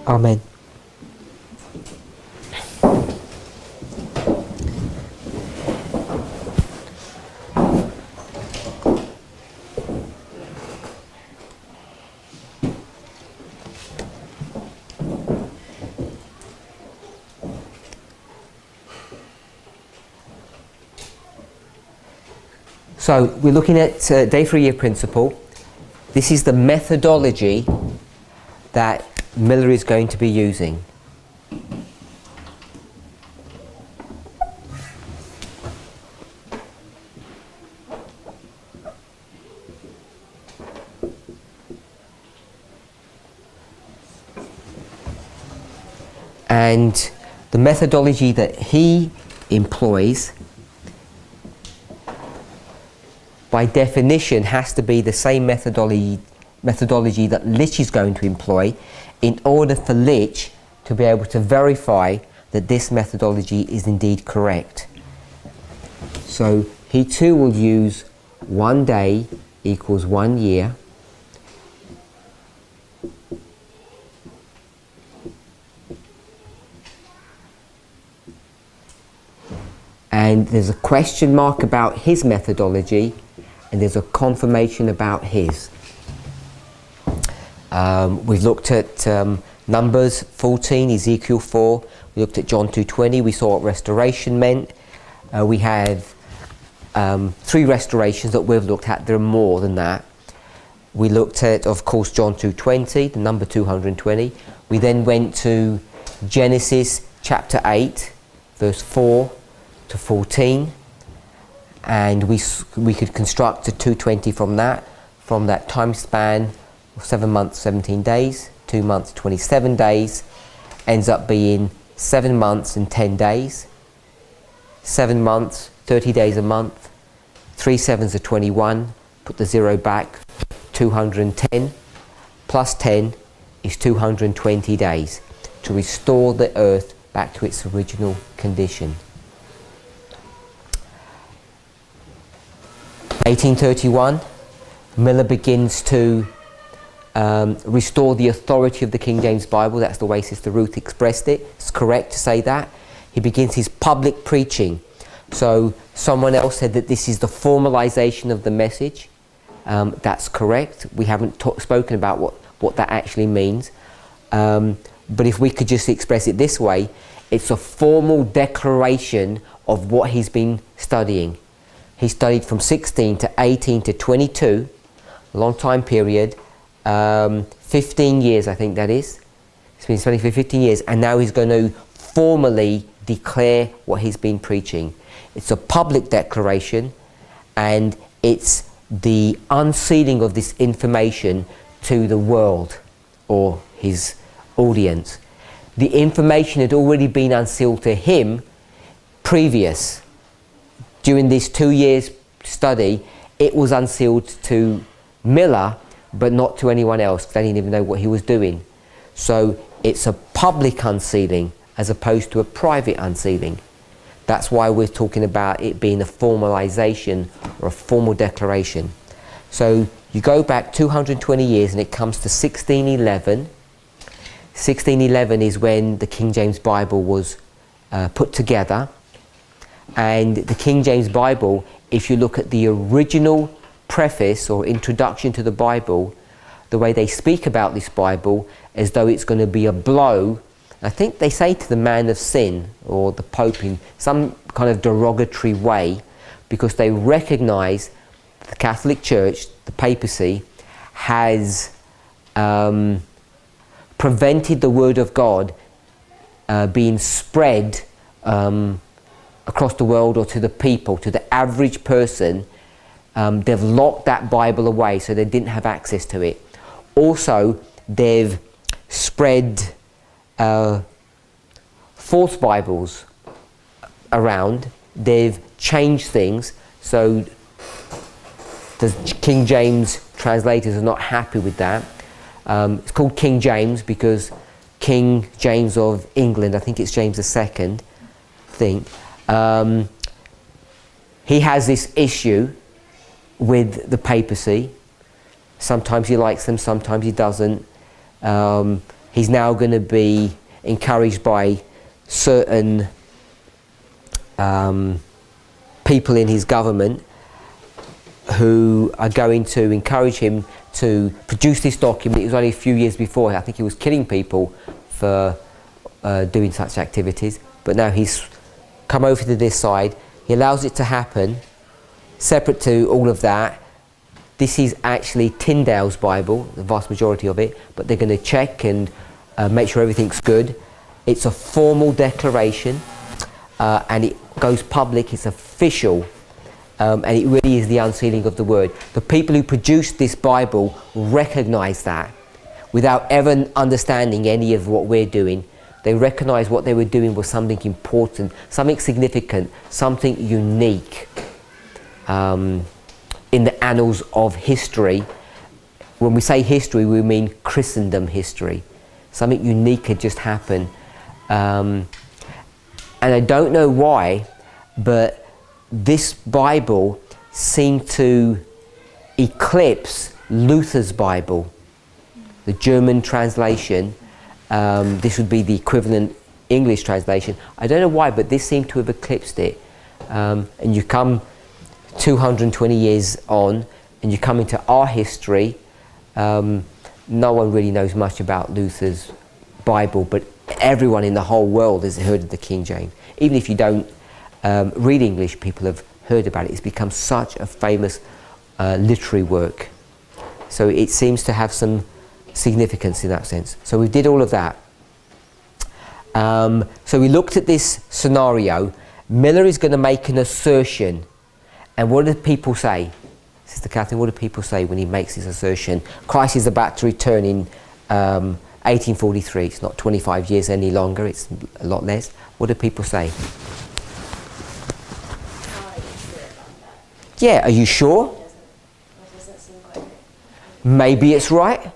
Amen. So we're looking at day 3 year principle. This is the methodology that Miller is going to be using. And the methodology that he employs, by definition, has to be the same methodology that Lich is going to employ in order for Lich to be able to verify that this methodology is indeed correct. So he too will use 1 day equals 1 year. And there's a question mark about his methodology, and there's a confirmation about his. We've looked at Numbers 14, Ezekiel 4. We looked at John 2:20. We saw what restoration meant. We have 3 restorations that we've looked at. There are more than that. We looked at, of course, John 2:20, the number 220. We then went to Genesis chapter 8, verse 4 to 14. And we could construct a 220 from that time span of 7 months, 17 days, 2 months, 27 days, ends up being 7 months and 10 days, 7 months, 30 days a month, 3 sevens are 21, put the 0 back, 210, plus 10 is 220 days to restore the earth back to its original condition. 1831, Miller begins to restore the authority of the King James Bible. That's the way Sister Ruth expressed it. It's correct to say that. He begins his public preaching. So someone else said that this is the formalization of the message. That's correct. We haven't spoken about what that actually means. But if we could just express it this way, it's a formal declaration of what he's been studying. He studied from 16 to 18 to 22, a long time period, 15 years I think that is. He's been studying for 15 years, and now he's going to formally declare what he's been preaching. It's a public declaration, and it's the unsealing of this information to the world or his audience. The information had already been unsealed to him previous. During this 2 years study, it was unsealed to Miller, but not to anyone else. They didn't even know what he was doing. So it's a public unsealing as opposed to a private unsealing. That's why we're talking about it being a formalization or a formal declaration. So you go back 220 years and it comes to 1611. 1611 is when the King James Bible was put together. And the King James Bible, if you look at the original preface or introduction to the Bible, the way they speak about this Bible as though it's going to be a blow. I think they say to the man of sin or the Pope in some kind of derogatory way, because they recognize the Catholic Church, the papacy, has prevented the Word of God being spread across the world or to the people, to the average person. They've locked that Bible away so they didn't have access to it. Also, they've spread false Bibles around. They've changed things, so the King James translators are not happy with that. It's called King James because King James of England, I think it's James II, he has this issue with the papacy. Sometimes he likes them, sometimes he doesn't. he's now going to be encouraged by certain people in his government who are going to encourage him to produce this document. It was only a few years before. I think he was killing people for doing such activities, but now he's come over to this side. He allows it to happen. Separate to all of that, this is actually Tyndale's Bible, the vast majority of it, but they're going to check and make sure everything's good. It's a formal declaration, and it goes public. It's official, and it really is the unsealing of the word. The people who produced this Bible recognize that without ever understanding any of what we're doing. They recognize what they were doing was something important, something significant, something unique in the annals of history. When we say history, we mean Christendom history. Something unique had just happened. And I don't know why, but this Bible seemed to eclipse Luther's Bible, the German translation. This would be the equivalent English translation. I don't know why, but this seemed to have eclipsed it. And you come 220 years on, and you come into our history. No one really knows much about Luther's Bible, but everyone in the whole world has heard of the King James. Even if you don't read English, people have heard about it. It's become such a famous literary work. So it seems to have some significance in that sense. So we did all of that. So we looked at this scenario. Miller is going to make an assertion. And what do people say? Sister Catherine, what do people say when he makes this assertion? Christ is about to return in 1843. It's not 25 years any longer, it's a lot less. What do people say? Yeah, are you sure? Maybe it's right,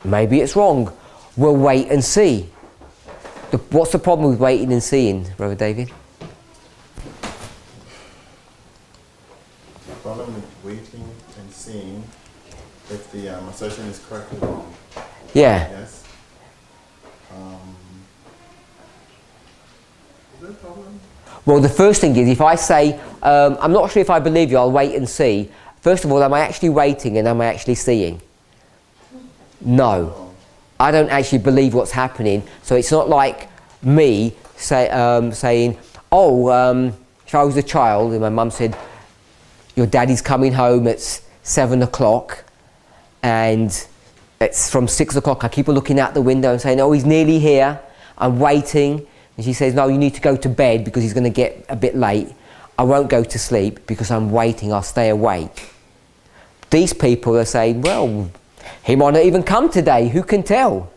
maybe it's wrong. We'll wait and see. What's the problem with waiting and seeing, Brother David? The problem with waiting and seeing if the assertion is correct or wrong. Yeah. Yes. Is there a problem? Well, the first thing is, if I say, I'm not sure if I believe you, I'll wait and see. First of all, am I actually waiting and am I actually seeing? No. I don't actually believe what's happening. So it's not like me saying, if I was a child and my mum said, your daddy's coming home at 7 o'clock and it's from 6 o'clock. I keep on looking out the window and saying, oh, he's nearly here. I'm waiting. And she says, no, you need to go to bed because he's going to get a bit late. I won't go to sleep because I'm waiting. I'll stay awake. These people are saying, well, he might not even come today. Who can tell?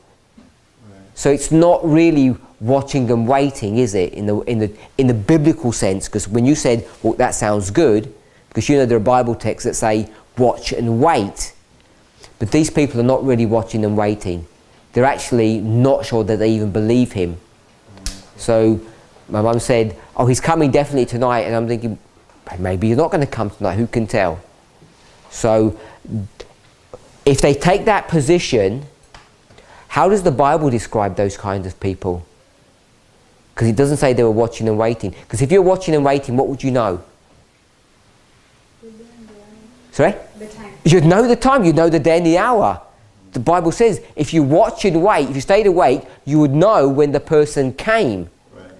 Right. So it's not really watching and waiting, is it? In the biblical sense, because when you said, well, that sounds good, because you know there are Bible texts that say watch and wait. But these people are not really watching and waiting. They're actually not sure that they even believe him. So my mum said, oh, he's coming definitely tonight. And I'm thinking, maybe you're not going to come tonight. Who can tell? So if they take that position, how does the Bible describe those kinds of people? Because it doesn't say they were watching and waiting. Because if you're watching and waiting, what would you know? Sorry? The time. You'd know the time, you'd know the day and the hour. The Bible says if you watch and wait, if you stayed awake, you would know when the person came. Right.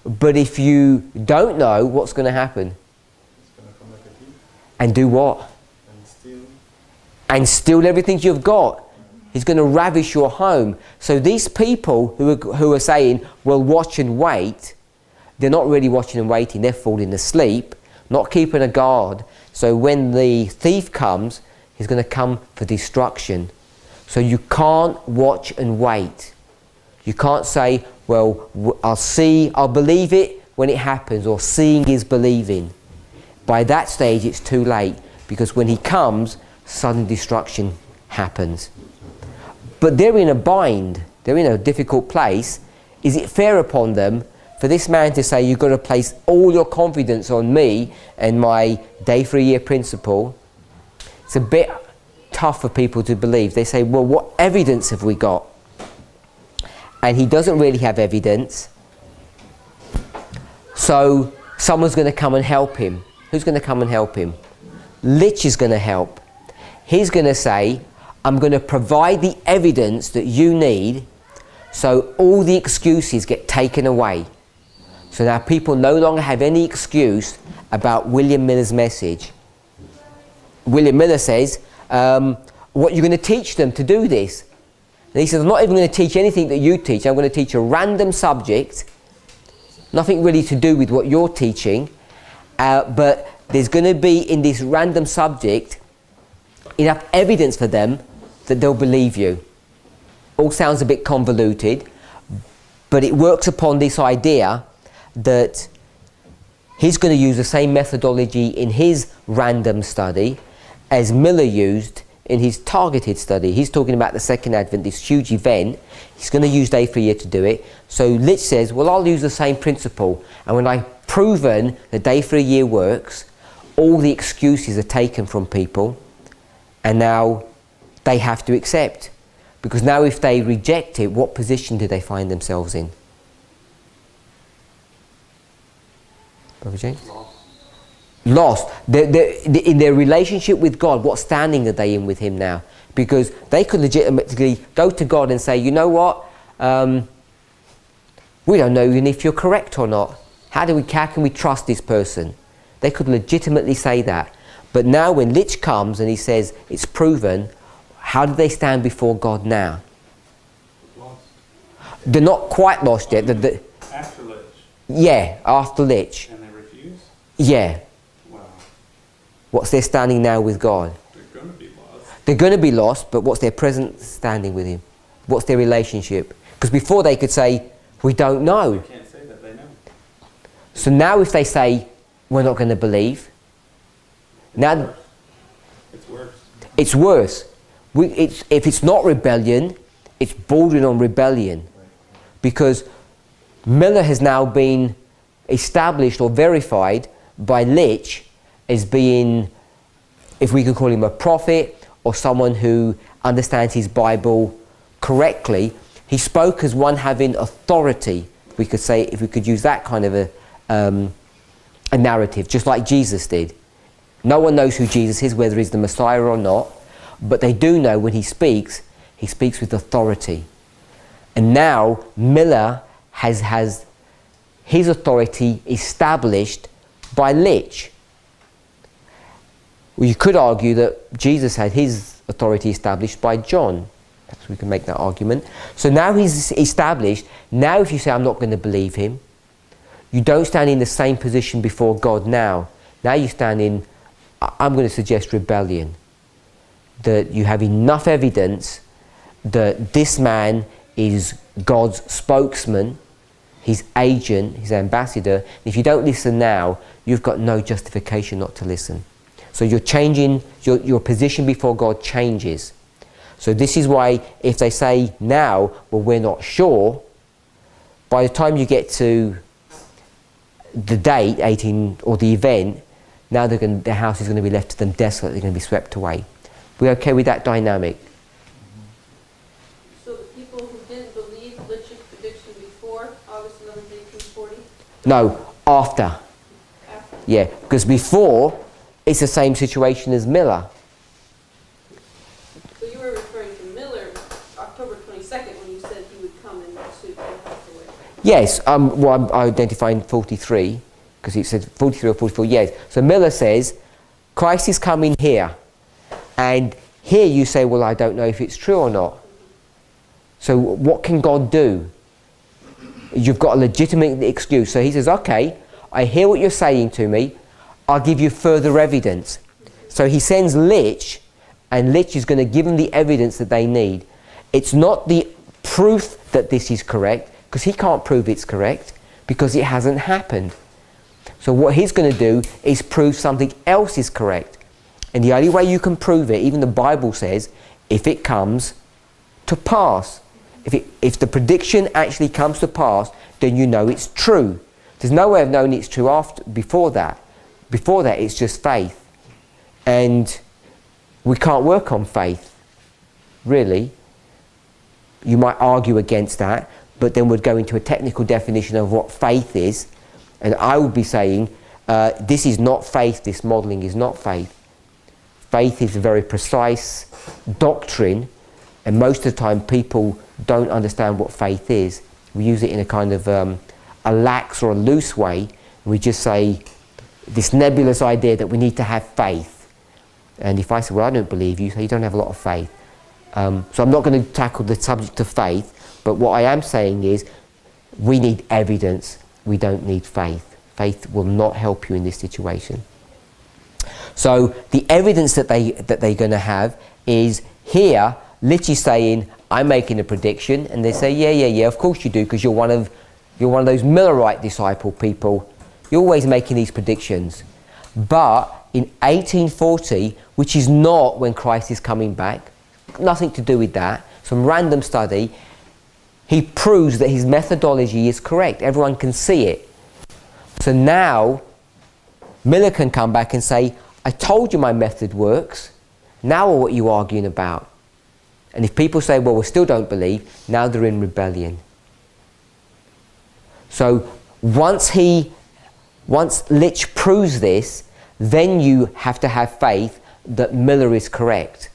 But if you don't know, what's going to happen? It's going to come like a thief. And do what? And steal. And steal everything you've got. He's going to ravish your home. So these people who are saying, well, watch and wait, they're not really watching and waiting. They're falling asleep, not keeping a guard. So when the thief comes, he's going to come for destruction. So you can't watch and wait. You can't say, well, I'll believe it when it happens, or seeing is believing. By that stage, it's too late, because when he comes, sudden destruction happens. But they're in a bind. They're in a difficult place. Is it fair upon them for this man to say, you've got to place all your confidence on me and my day for a year principle? It's a bit tough for people to believe. They say, well, what evidence have we got? and he doesn't really have evidence, so someone's going to come and help him. Who's going to come and help him? Lich is going to help. He's going to say, I'm going to provide the evidence that you need, so all the excuses get taken away. So now people no longer have any excuse about William Miller's message. William Miller says, what you're going to teach them to do this? And he says, I'm not even going to teach anything that you teach. I'm going to teach a random subject, nothing really to do with what you're teaching, but there's going to be in this random subject enough evidence for them that they'll believe you. All sounds a bit convoluted, but it works upon this idea that he's going to use the same methodology in his random study as Miller used in his targeted study. He's talking about the second advent, this huge event. He's going to use day for year to do it. So Lich says, well, I'll use the same principle, and when I've proven that day for a year works, all the excuses are taken from people, and now they have to accept. Because now if they reject it, what position do they find themselves in? Brother James? Lost. In their relationship with God, what standing are they in with him now? Because they could legitimately go to God and say, you know what, we don't know even if you're correct or not. How can we trust this person? They could legitimately say that. But now when Lich comes and he says it's proven, how do they stand before God now? Lost. They're not quite lost yet. After Lich. Yeah, after Lich. And they refuse? Yeah. Wow. What's their standing now with God? They're going to be lost. They're going to be lost, but what's their present standing with him? What's their relationship? Because before they could say, we don't know. They can't say that they know. So now if they say, we're not going to believe, now It's worse. it's worse. If it's not rebellion, it's bordering on rebellion. Because Miller has now been established or verified by Lich as being, if we could call him a prophet or someone who understands his Bible correctly. He spoke as one having authority, we could say, if we could use that kind of a narrative, just like Jesus did. No one knows who Jesus is, whether he's the Messiah or not, but they do know when he speaks with authority. And now Miller has his authority established by Lich. Well, you could argue that Jesus had his authority established by John. Perhaps we can make that argument. So now he's established. Now if you say, I'm not going to believe him, you don't stand in the same position before God now. Now you stand in, I'm going to suggest rebellion. That you have enough evidence that this man is God's spokesman, his agent, his ambassador. If you don't listen now, you've got no justification not to listen. So you're changing, your position before God changes. So this is why if they say now, well, we're not sure, by the time you get to the date, 18, or the event, now the house is going to be left to them desolate, they're going to be swept away. We okay with that dynamic? So the people who didn't believe Lich's prediction before August 11, 1840? No, after. After. Yeah, because before, it's the same situation as Miller. So you were referring to Miller, October 22nd, when you said he would come and sweep the house away. Yes, well, I'm identifying 43, because it said 43 or 44, yes. So Miller says, Christ is coming here. And here you say, well, I don't know if it's true or not. So what can God do? You've got a legitimate excuse. So he says, okay, I hear what you're saying to me. I'll give you further evidence. So he sends Lich, and Lich is going to give them the evidence that they need. It's not the proof that this is correct, because he can't prove it's correct, because it hasn't happened. So what he's going to do is prove something else is correct. And the only way you can prove it, even the Bible says, if it comes to pass. If the prediction actually comes to pass, then you know it's true. There's no way of knowing it's true before that. Before that, it's just faith. And we can't work on faith, really. You might argue against that, but then would go into a technical definition of what faith is, and I would be saying, this is not faith, this modelling is not faith. Faith is a very precise doctrine, and most of the time people don't understand what faith is. We use it in a kind of a lax or a loose way. We just say this nebulous idea that we need to have faith. And if I say, well, I don't believe you, so you don't have a lot of faith. So I'm not going to tackle the subject of faith, but what I am saying is we need evidence, we don't need faith. Faith will not help you in this situation. So the evidence that they're going to have is here, literally saying, I'm making a prediction, and they say, yeah, of course you do, because you're one of those Millerite disciple people. You're always making these predictions. But in 1840, which is not when Christ is coming back, nothing to do with that, some random study, he proves that his methodology is correct. Everyone can see it. So now, Miller can come back and say, I told you my method works. Now what are you arguing about? And if people say, well, we still don't believe, now they're in rebellion. So once Litch proves this, then you have to have faith that Miller is correct.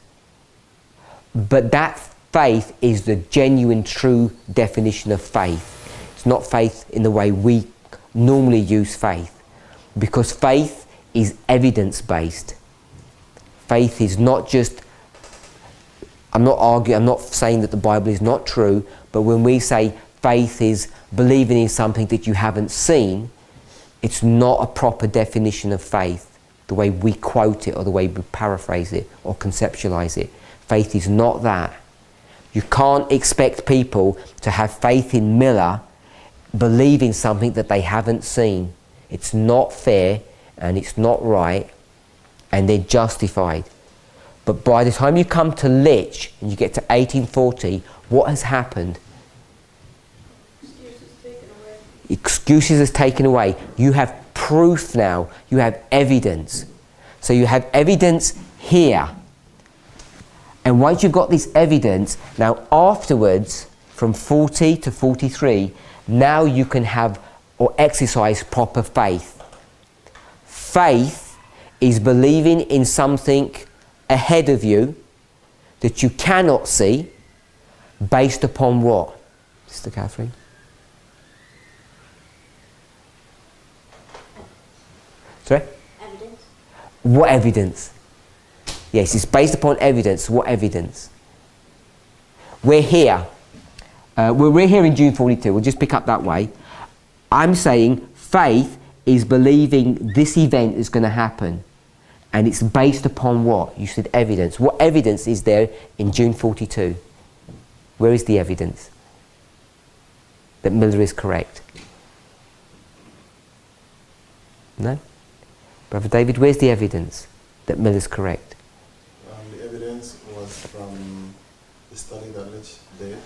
But that faith is the genuine, true definition of faith. It's not faith in the way we normally use faith. Because faith is evidence-based. Faith is not just, I'm not saying that the Bible is not true, but when we say faith is believing in something that you haven't seen, it's not a proper definition of faith, the way we quote it or the way we paraphrase it or conceptualize it. Faith is not that. You can't expect people to have faith in Miller, believing something that they haven't seen. It's not fair and it's not right, and they're justified. But by the time you come to Litch and you get to 1840, what has happened? Excuses is taken away. You have proof now. You have evidence. So you have evidence here. And once you've got this evidence, now afterwards, from 40 to 43, now you can have or exercise proper faith. Faith is believing in something ahead of you that you cannot see, based upon what, Sister Catherine? Sorry? Evidence. What evidence? Yes, it's based upon evidence. What evidence? We're here. We're here in June 42. We'll just pick up that way. I'm saying faith is believing this event is going to happen. And it's based upon what? You said evidence. What evidence is there in June 42? Where is the evidence that Miller is correct? No? Brother David, where's the evidence that Miller's correct? The evidence was from the study that Litch did.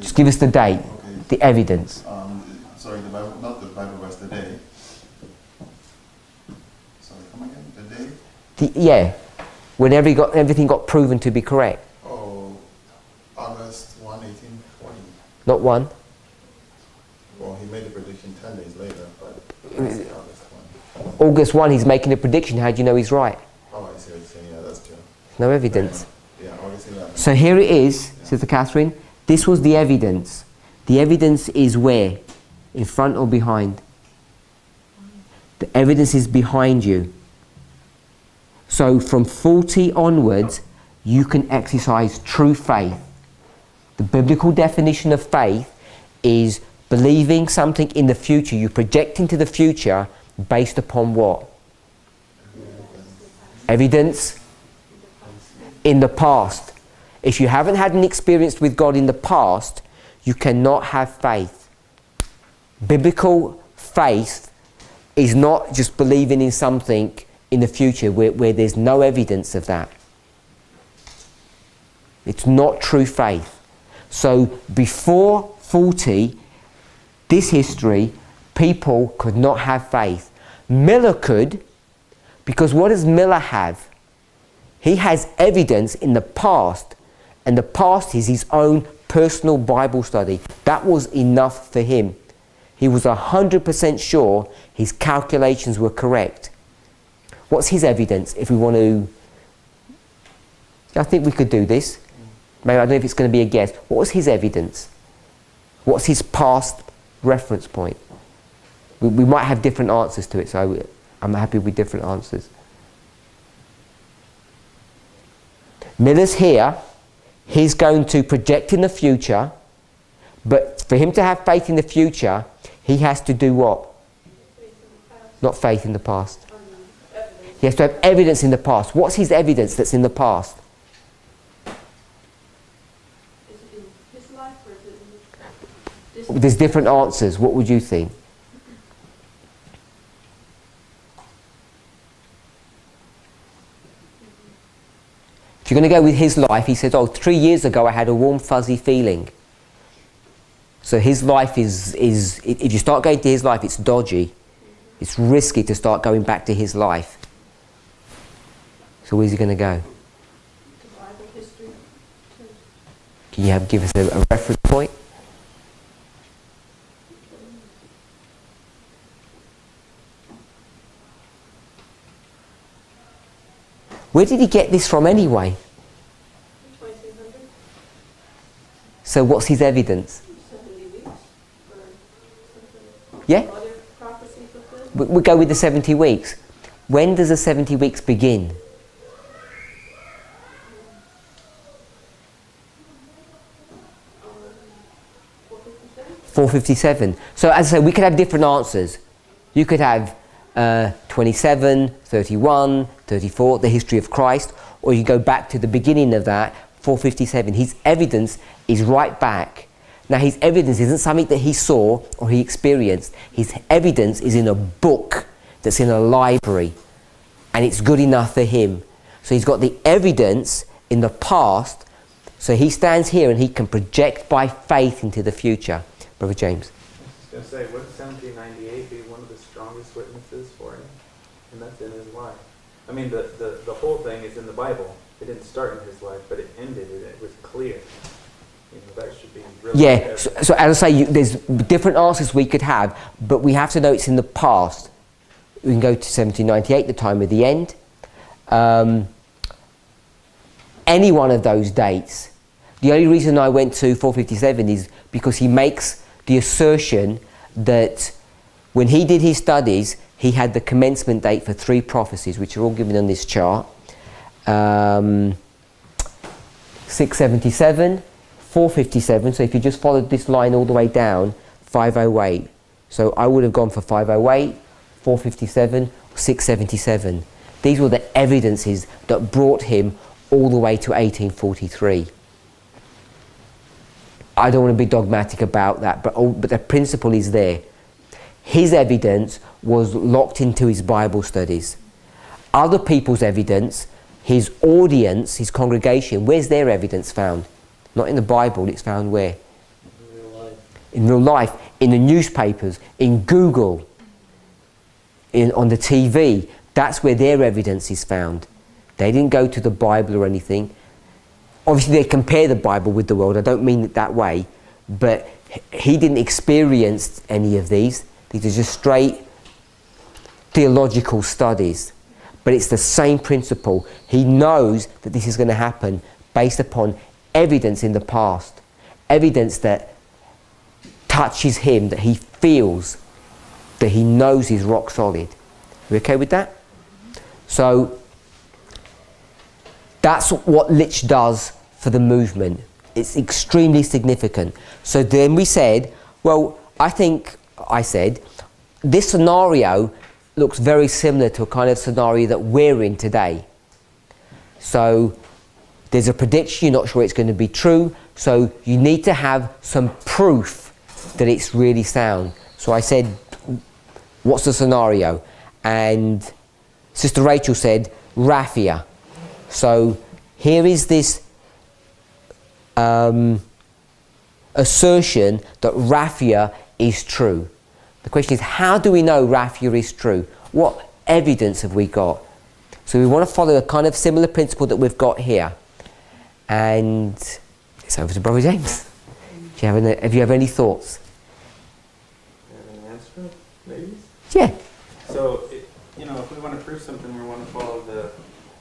Just give us the date, okay. the evidence. Sorry, the Bible, not the Bible verse, the day. Sorry, come again, the day? Yeah, when everything got proven to be correct. Oh, August 1, 1840. Not one. Well, he made a prediction 10 days later, but it's August 1. August 1, he's making a prediction. How do you know he's right? Oh, I see what you're saying. Yeah, that's true. No evidence. Yeah, August 11. So here it is, Sister Catherine. This was the evidence. The evidence is where? In front or behind? The evidence is behind you. So from 40 onwards, you can exercise true faith. The biblical definition of faith is believing something in the future. You project into the future based upon what? Evidence in the past. If you haven't had an experience with God in the past, you cannot have faith. Biblical faith is not just believing in something in the future where there's no evidence of that. It's not true faith. So before 40, this history, people could not have faith. Miller could, because what does Miller have? He has evidence in the past, And the past is his own personal Bible study. That was enough for him. He was 100% sure his calculations were correct. What's his evidence if we want to... I think we could do this. Maybe I don't know if it's going to be a guess. What was his evidence? What's his past reference point? We might have different answers to it, so I'm happy with different answers. Miller's here. He's going to project in the future, but for him to have faith in the future, he has to do what? Not faith in the past. He has to have evidence in the past. What's his evidence that's in the past? Is it in his life or is it in this? There's different answers. What would you think? If you're going to go with his life, he says, 3 years ago I had a warm fuzzy feeling. So his life is if you start going to his life, it's dodgy. It's risky to start going back to his life. So where's he going to go? The Bible history. Can you give us a reference point? Where did he get this from anyway? 2200. So what's his evidence? 70 weeks. Or something. Yeah? Other prophecy fulfilled. We'll go with the 70 weeks. When does the 70 weeks begin? Um, 457. 457. So as I say, we could have different answers. You could have 27, 31, 34, the history of Christ, or you go back to the beginning of that, 457. His evidence is right back. Now his evidence isn't something that he saw or he experienced. His evidence is in a book that's in a library, and it's good enough for him. So he's got the evidence in the past, so he stands here and he can project by faith into the future. Brother James. I was going to say, wouldn't 1798 be one of the strongest witnesses for him? And that's in his life. I mean, the whole thing is in the Bible. It didn't start in his life, but it ended, and it was clear. You know, that should be really Yeah, so as I say, there's different answers we could have, but we have to know it's in the past. We can go to 1798, the time of the end. Any one of those dates. The only reason I went to 457 is because he makes the assertion that when he did his studies, he had the commencement date for 3 prophecies, which are all given on this chart. 677, 457, so if you just followed this line all the way down, 508. So I would have gone for 508, 457, 677. These were the evidences that brought him all the way to 1843. I don't want to be dogmatic about that, but the principle is there. His evidence was locked into his Bible studies. Other people's evidence, his audience, his congregation, where's their evidence found? Not in the Bible, it's found where? In real life. In real life, in the newspapers, in Google, on the TV. That's where their evidence is found. They didn't go to the Bible or anything. Obviously they compare the Bible with the world, I don't mean it that way, but he didn't experience any of these. These are just straight theological studies. But it's the same principle. He knows that this is going to happen based upon evidence in the past. Evidence that touches him, that he feels, that he knows is rock solid. We okay with that? So that's what Litch does for the movement. It's extremely significant. So then we said, well, I said, this scenario looks very similar to a kind of scenario that we're in today. So there's a prediction, you're not sure it's going to be true, so you need to have some proof that it's really sound. So I said, what's the scenario? And Sister Rachel said, raffia. So here is this assertion that raffia is true. The question is, how do we know raffia is true? What evidence have we got? So we want to follow a kind of similar principle that we've got here. And it's over to Brother James. Do you have any thoughts? Have an answer, maybe? Yeah. So, if we want to prove something, we want to follow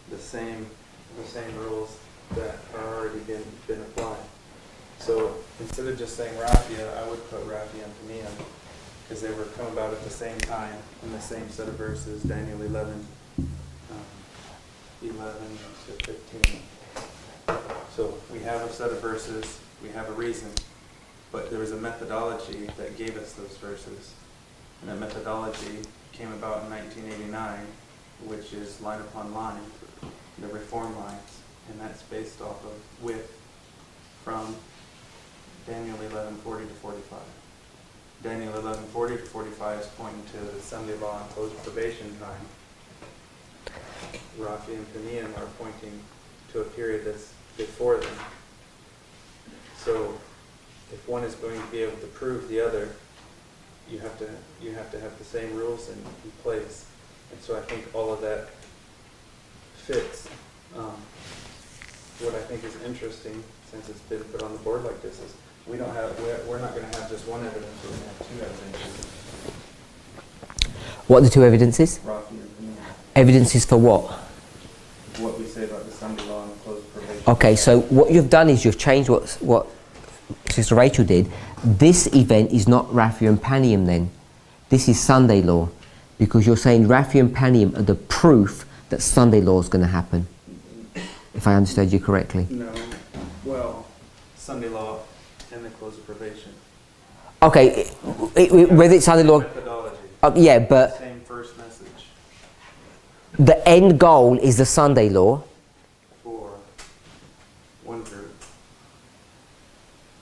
the same rules that are already been applied. So instead of just saying raphia, I would put raphia and Panium, because they were come about at the same time in the same set of verses, Daniel 11, 11 to 15. So we have a set of verses, we have a reason, but there was a methodology that gave us those verses. And that methodology came about in 1989, which is line upon line, the reform lines, and that's based off of width from Daniel 11:40 to 45. Daniel 11:40 to 45 is pointing to the Sunday law and closed probation time. Raphia and Panium are pointing to a period that's before them. So if one is going to be able to prove the other, you have to have the same rules in place. And so I think all of that fits. What I think is interesting, since it's been put on the board like this, is we're not going to have just one evidence, we're going to have two evidences. What are the two evidences? Raphia and Panium. Evidences for what? What we say about the Sunday law and closed probation. Okay, so what you've done is you've changed what Sister Rachel did. This event is not Raphia and Panium then. This is Sunday law, because you're saying Raphia and Panium are the proof that Sunday law is going to happen, if I understood you correctly. No. Well, Sunday law and the close of probation. Okay, whether it's Sunday law... Methodology. Yeah, but Same first message the end goal is the Sunday law. for one group.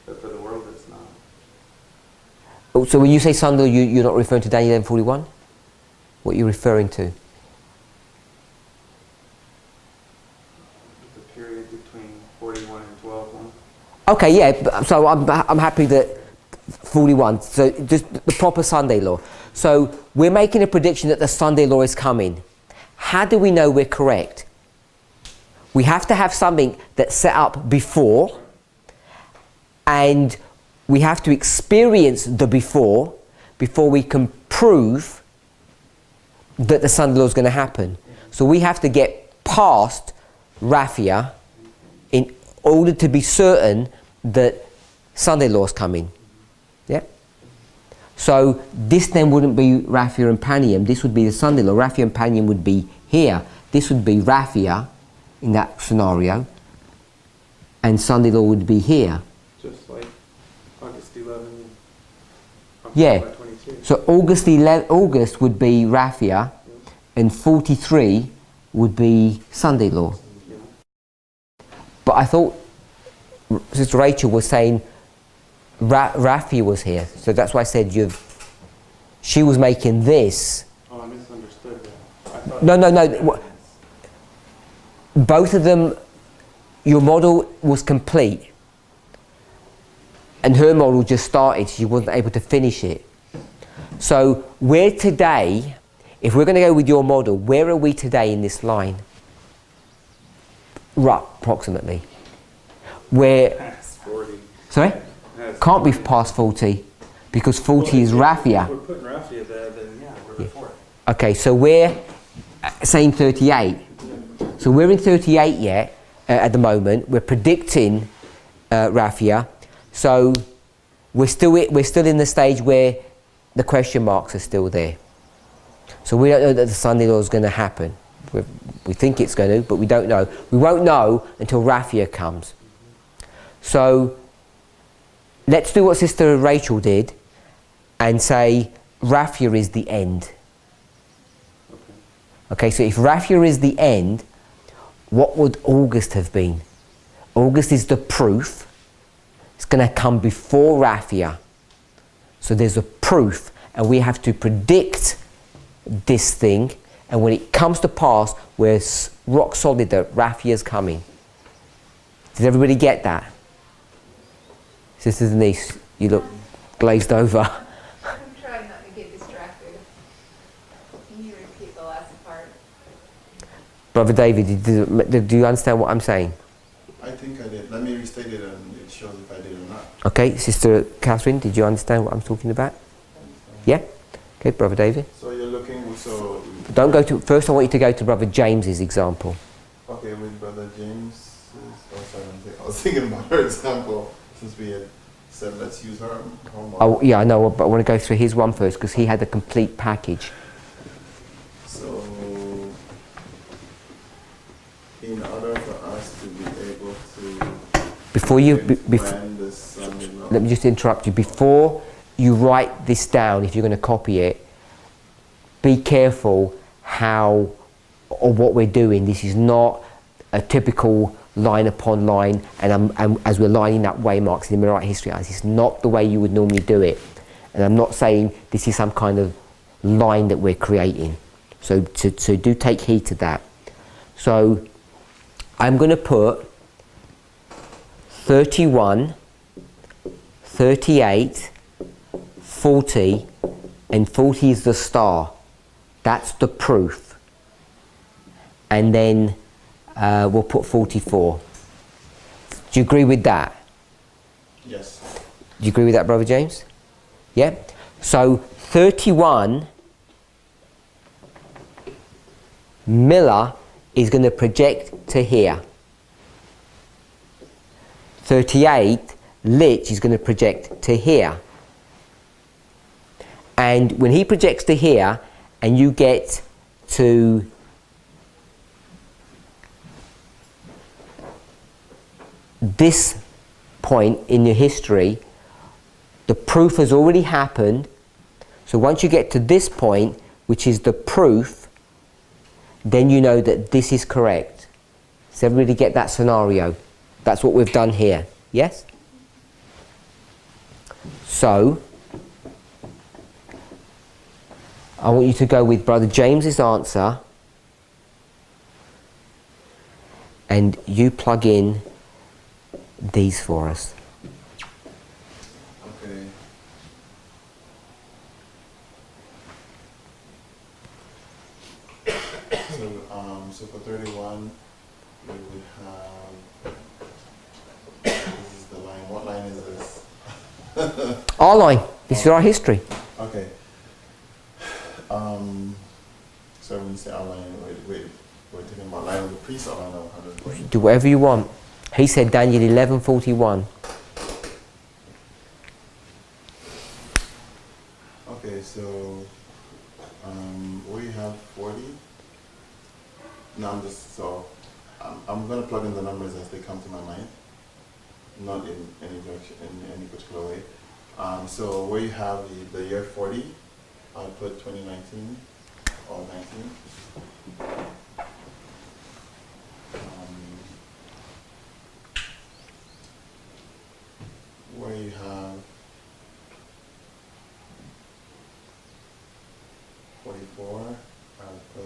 But for the world it's not. Oh, so when you say Sunday law, you're not referring to Daniel 11:41? What are you referring to? The period between 41 and 12. Okay, yeah, so I'm happy that 41, so just the proper Sunday law. So we're making a prediction that the Sunday law is coming. How do we know we're correct? We have to have something that's set up before, and we have to experience the before we can prove that the Sunday law is going to happen. So we have to get past Raphia in order to be certain that Sunday law is coming. Yeah? So this then wouldn't be Raphia and Panium, this would be the Sunday law. Raphia and Panium would be here. This would be Raphia in that scenario, and Sunday law would be here. Just like August 11. Yeah. 22. So August would be Raphia, and 43 would be Sunday law. Yeah. But I thought Sister Rachel was saying Raphia was here, so that's why I said she was making this. Oh, I misunderstood that. I thought No. Both of them, your model was complete, and her model just started. She wasn't able to finish it. So where today, if we're going to go with your model, where are we today in this line? Right, approximately. Where? Past 40. Sorry? Can't be past 40, because 40 is Raphia. If we're putting Raphia there, then yeah, we're before it. Okay, so we're saying 38. So we're in 38 yet, at the moment. We're predicting Raphia. So we're still in the stage where the question marks are still there. So we don't know that the Sunday law is going to happen. We think it's going to, but we don't know. We won't know until Raphia comes. So let's do what Sister Rachel did and say Raphia is the end. Okay, so if Raphia is the end, what would August have been? August is the proof. It's going to come before Raphia. So there's a proof, and we have to predict this thing, and when it comes to pass, we're rock solid that Raphia is coming. Did everybody get that? Sister Denise, you look glazed over. I'm trying not to get distracted. Can you repeat the last part? Brother David, do you understand what I'm saying? I think think I did. Let me restate it and it shows if I did or not. Okay, Sister Catherine, did you understand what I'm talking about? Yeah? Okay, Brother David. So you're looking, so... Don't go to, first I want you to go to Brother James's example. Okay, with Brother James, I was thinking about her example, since we had said let's use her model. Oh, yeah, I know, but I want to go through his one first because he had a complete package. So, in order for us to be able to Before you, plan the son-in-law, let me just interrupt you. Before you write this down, if you're going to copy it, be careful how or what we're doing. This is not a typical line upon line, and as we're lining up waymarks in the Millerite history, this is not the way you would normally do it. And I'm not saying this is some kind of line that we're creating. So do take heed to that. So I'm going to put 31, 38, 40, and 40 is the star. That's the proof. And then we'll put 44. Do you agree with that? yes. Do you agree with that, Brother James? Yeah? So 31, Miller is going to project to here. 38, Litch is going to project to here. And when he projects to here, and you get to this point in your history, the proof has already happened. So once you get to this point, which is the proof, then you know that this is correct. Does everybody get that scenario? That's what we've done here. Yes? So I want you to go with Brother James's answer, and you plug in these for us. Okay. So for 31, we would have, this is the line. What line is this? Our line. This is our history. Okay. So when you say our line, we're talking about line of the priest or line of 120? Do whatever you want. He said Daniel 11:41. Okay, so we have 40. No, I'm going to plug in the numbers as they come to my mind, not in any direction, in any particular way. So where you have the year 40, I'll put 2019 or 19. Where you have 44, I'll put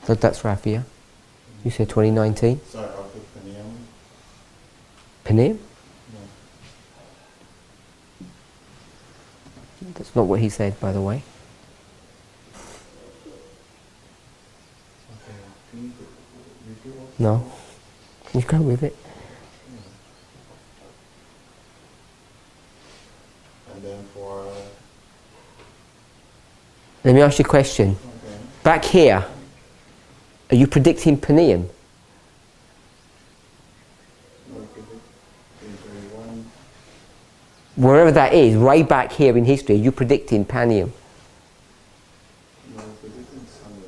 So that's Raphia. You said 2019. Sorry, I'll put Penium. Panim? No. That's not what he said, by the way. Okay, can you repeat what? No. You go with it. And then for, Let me ask you a question. okay, Back here, are you predicting Paneum? no, put it in 31. Wherever that is, way back here in history, are you predicting Paneum? No, put it in Sunday.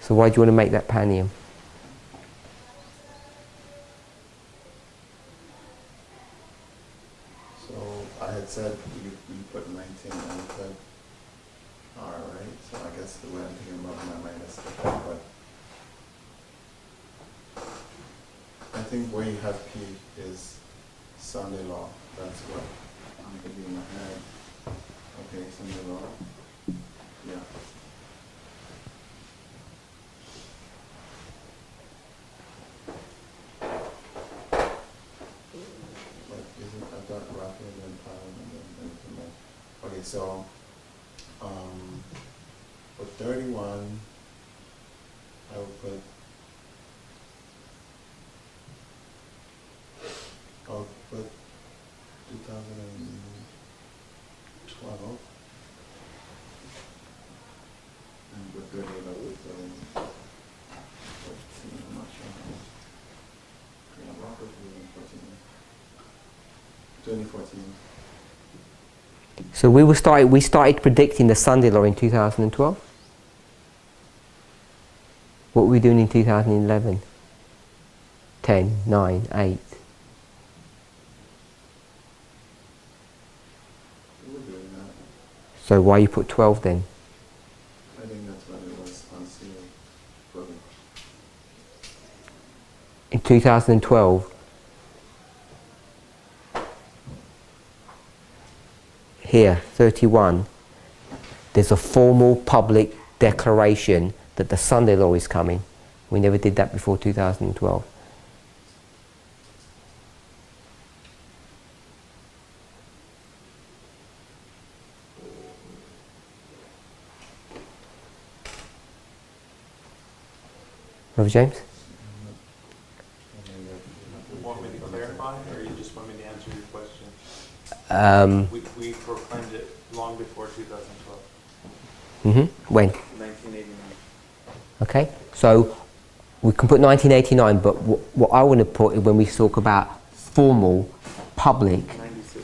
So why do you want to make that Paneum? So I had said you put 19 and you put R, right? So I guess the way I'm thinking about my mind is different, but I think where you have P is Sunday law. That's what I'm thinking in my head. Okay, Sunday law. Yeah. But isn't, I thought Raphael and then Parminder and then anything more. Okay, so For 31, I will put, I'll put 2012. And for 38, I will put 14, I'm not sure. Yeah, I'm not put 2014. 2014. So we started predicting the Sunday law in 2012. What were we doing in 2011? 10, 9, 8. We were doing that. So why you put 12 then? I think that's what it was on seal. Probably. In 2012, here, 31, there's a formal public declaration that the Sunday law is coming. We never did that before 2012. Brother James? You want me to clarify, or you just want me to answer your question? We proclaimed it long before 2012, When? 1989. Okay, so we can put 1989, but what I want to put when we talk about formal, public, 96.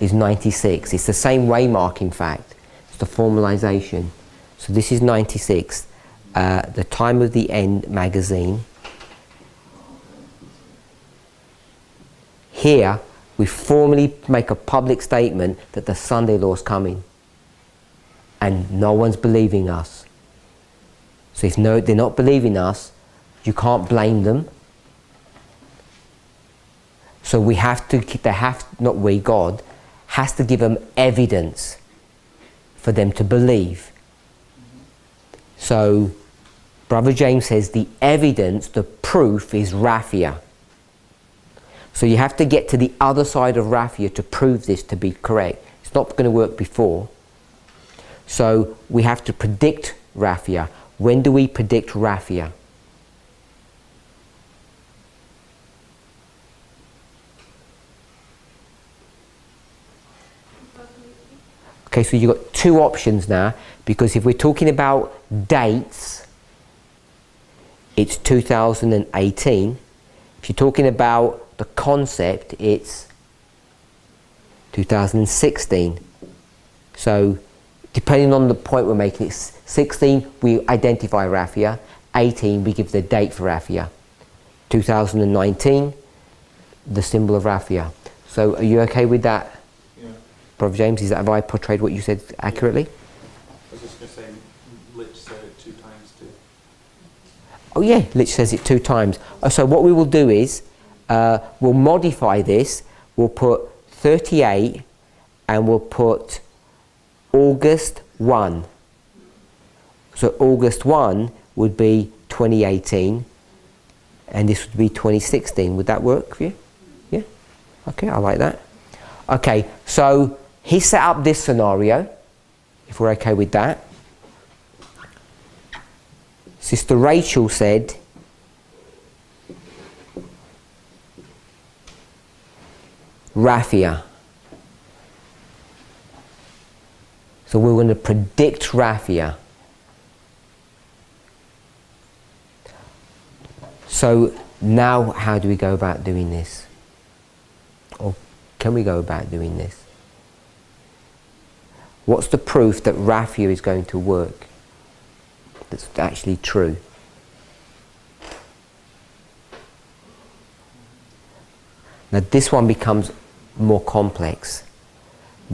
is 96. It's the same waymark, in fact. It's the formalization. So this is 96. The Time of the End magazine. Here, we formally make a public statement that the Sunday law is coming. And no one's believing us. So if they're not believing us, you can't blame them. So we have to, God has to give them evidence for them to believe. So Brother James says the evidence, the proof is Raphia. So you have to get to the other side of Raphia to prove this to be correct. It's not going to work before. So we have to predict Raphia. When do we predict Raphia? Okay, so you've got two options now, because if we're talking about dates, it's 2018. If you're talking about the concept, it's 2016. So depending on the point we're making, it's 16 we identify Raphia, 18 we give the date for Raphia, 2019 the symbol of Raphia. So are you okay with that? Yeah. Brother James, have I portrayed what you said accurately? I was just going to say, Lich said it 2 times too. Oh yeah, Lich says it 2 times. So what we will do is, we'll modify this, we'll put 38 and we'll put August 1. So August 1 would be 2018 and this would be 2016. Would that work for you? Yeah? Okay, I like that. Okay, so he set up this scenario, if we're okay with that. Sister Rachel said, Raphia. So we're going to predict Raphia. So now how do we go about doing this? Or can we go about doing this? What's the proof that Raphia is going to work? That's actually true. Now this one becomes more complex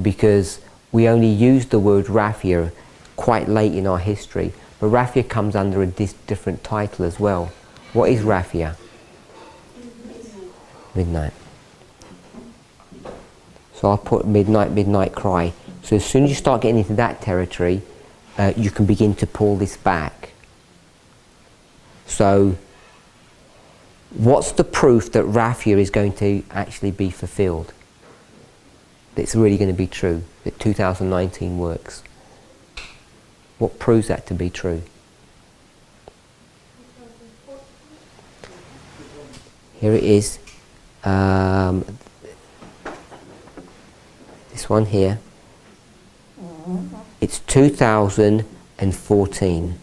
because we only use the word Raphia quite late in our history, but Raphia comes under a different title as well. What is Raphia? Midnight. So I'll put midnight cry. So as soon as you start getting into that territory, you can begin to pull this back. So what's the proof that Raphia is going to actually be fulfilled? That it's really going to be true, that 2019 works. What proves that to be true? Here it is. This one here. It's 2014.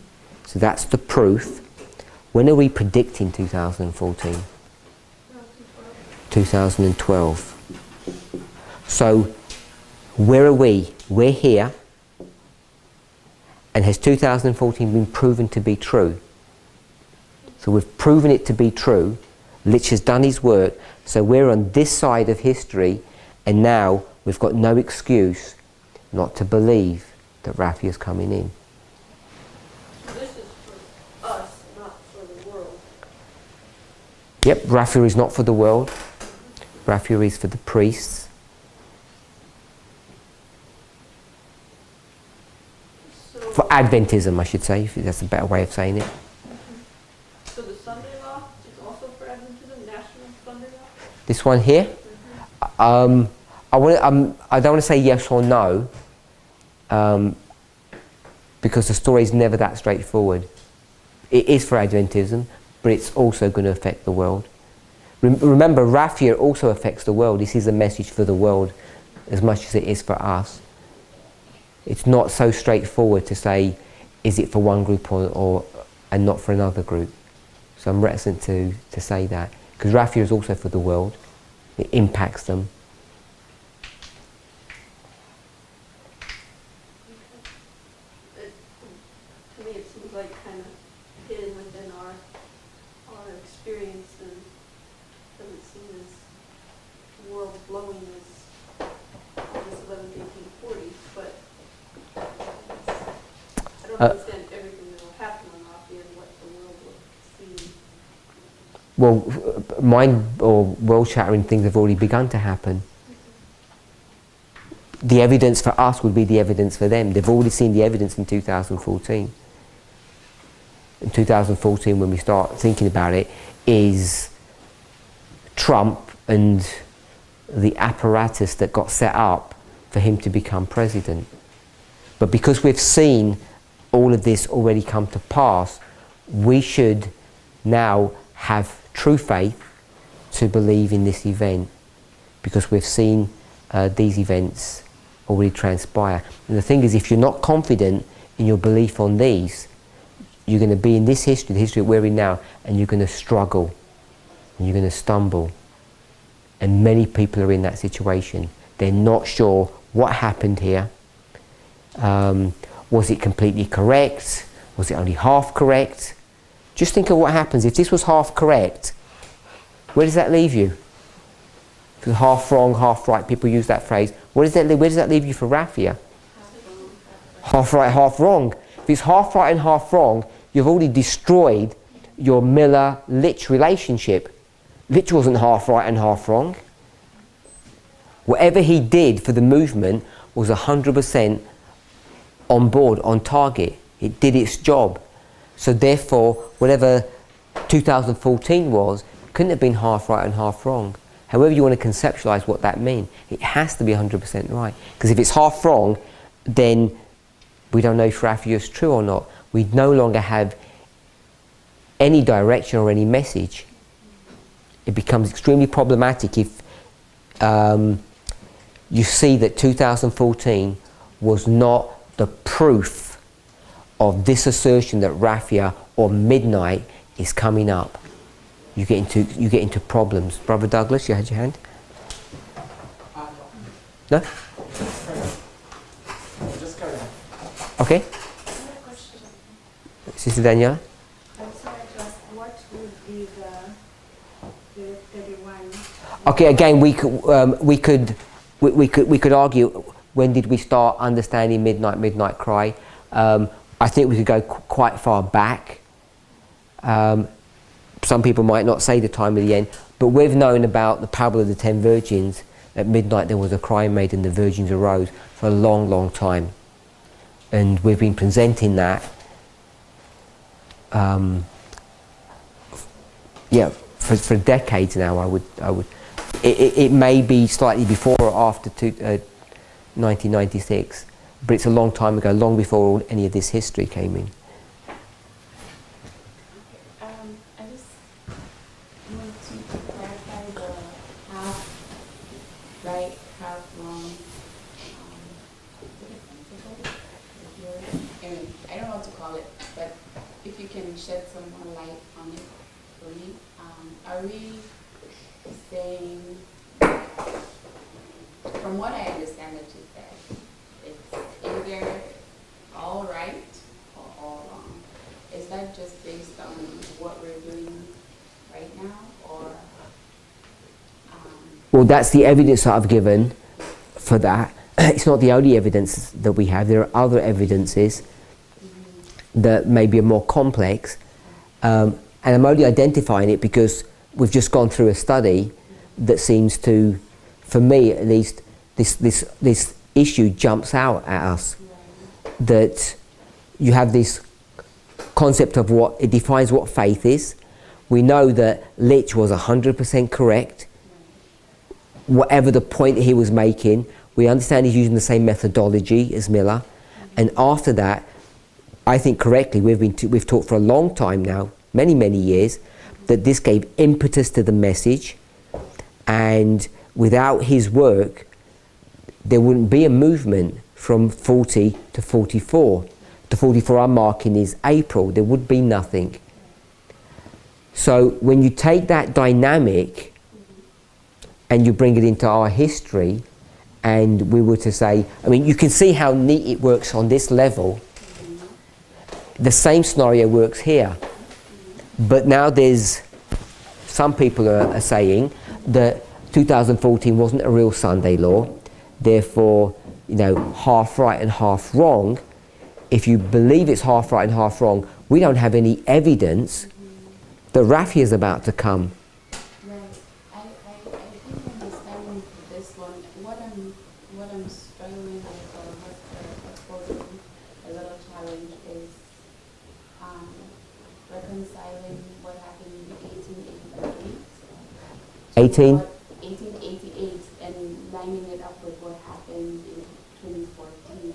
So that's the proof. When are we predicting 2014? 2012. So where are we? We're here. And has 2014 been proven to be true? So we've proven it to be true. Lich has done his work. So we're on this side of history, and now we've got no excuse not to believe that Rafi is coming in. This is for us, not for the world. Yep, Rafi is not for the world. Rafi is for the priests. So, For Adventism, I should say, if that's a better way of saying it. so the Sunday law is also for Adventism, National Sunday law? This one here, I don't want to say yes or no, because the story is never that straightforward. It is for Adventism, but it's also going to affect the world. Remember, Raffia also affects the world. This is a message for the world as much as it is for us. It's not so straightforward to say, is it for one group and not for another group? So I'm reticent to say that, because Raffia is also for the world. It impacts them. To me, it seems like kind of hidden within our experience, and doesn't seem as world-blowing as this 11th, 1840s, but I don't understand everything that will happen on Rafi and what the world will see. Well, mind or world-shattering things have already begun to happen. The evidence for us would be the evidence for them. They've already seen the evidence in 2014. In 2014, when we start thinking about it, is Trump and the apparatus that got set up for him to become president. But because we've seen all of this already come to pass, we should now have true faith to believe in this event, because we've seen these events already transpire. And the thing is, if you're not confident in your belief on these, you're going to be in this history, the history that we're in now, and you're going to struggle, and you're going to stumble. And many people are in that situation. They're not sure what happened here. Was it completely correct? Was it only half correct? Just think of what happens if this was half correct. Where does that leave you? If it's half wrong, half right, people use that phrase. Where does that leave you for Raffia? Half right, half wrong. If it's half right and half wrong, you've already destroyed your Miller-Lich relationship. Lich wasn't half right and half wrong. Whatever he did for the movement was 100% on board, on target. It did its job. So therefore, whatever 2014 was, couldn't have been half right and half wrong. However you want to conceptualize what that means, it has to be 100% right. Because if it's half wrong, then we don't know if Raffia is true or not. We no longer have any direction or any message. It becomes extremely problematic if you see that 2014 was not the proof of this assertion that Raffia or midnight is coming up. You get into problems. Brother Douglas, you had your hand? No? Just carry on. Okay. Sister Daniela? I'm sorry to ask, what would be the 31? Okay, again, we could argue, when did we start understanding midnight cry? I think we could go quite far back. Some people might not say the time of the end, but we've known about the parable of the 10 virgins. At midnight there was a cry made and the virgins arose for a long, long time. And we've been presenting that for decades now. I would it may be slightly before or after 1996, but it's a long time ago, long before any of this history came in. I just want to clarify the half right, half wrong. And I don't know what to call it, but if you can shed some more light on it for me. Are we saying, from what I understand that you said, it's either all right or all wrong? Is that just based on what we're doing right now, or? Well, that's the evidence that I've given for that. It's not the only evidence that we have. There are other evidences that maybe are more complex, and I'm only identifying it because we've just gone through a study that seems to, for me at least, this issue jumps out at us. That you have this concept of what it defines what faith is. We know that Litch was 100% correct. Whatever the point he was making, we understand he's using the same methodology as Miller. And after that, I think correctly, we've talked for a long time now, many years, that this gave impetus to the message, and without his work, there wouldn't be a movement from 40 to 44. The 44 I'm marking is April. There would be nothing. So when you take that dynamic and you bring it into our history, and we were to say, I mean, you can see how neat it works on this level. The same scenario works here. But now there's, some people are saying that 2014 wasn't a real Sunday law, therefore, half right and half wrong. If you believe it's half right and half wrong, we don't have any evidence that Rafi is about to come. Right. I think understanding this one, what I'm struggling with, or what's posing a little challenge is reconciling what happened in 1888 and lining it up with what happened in 2014.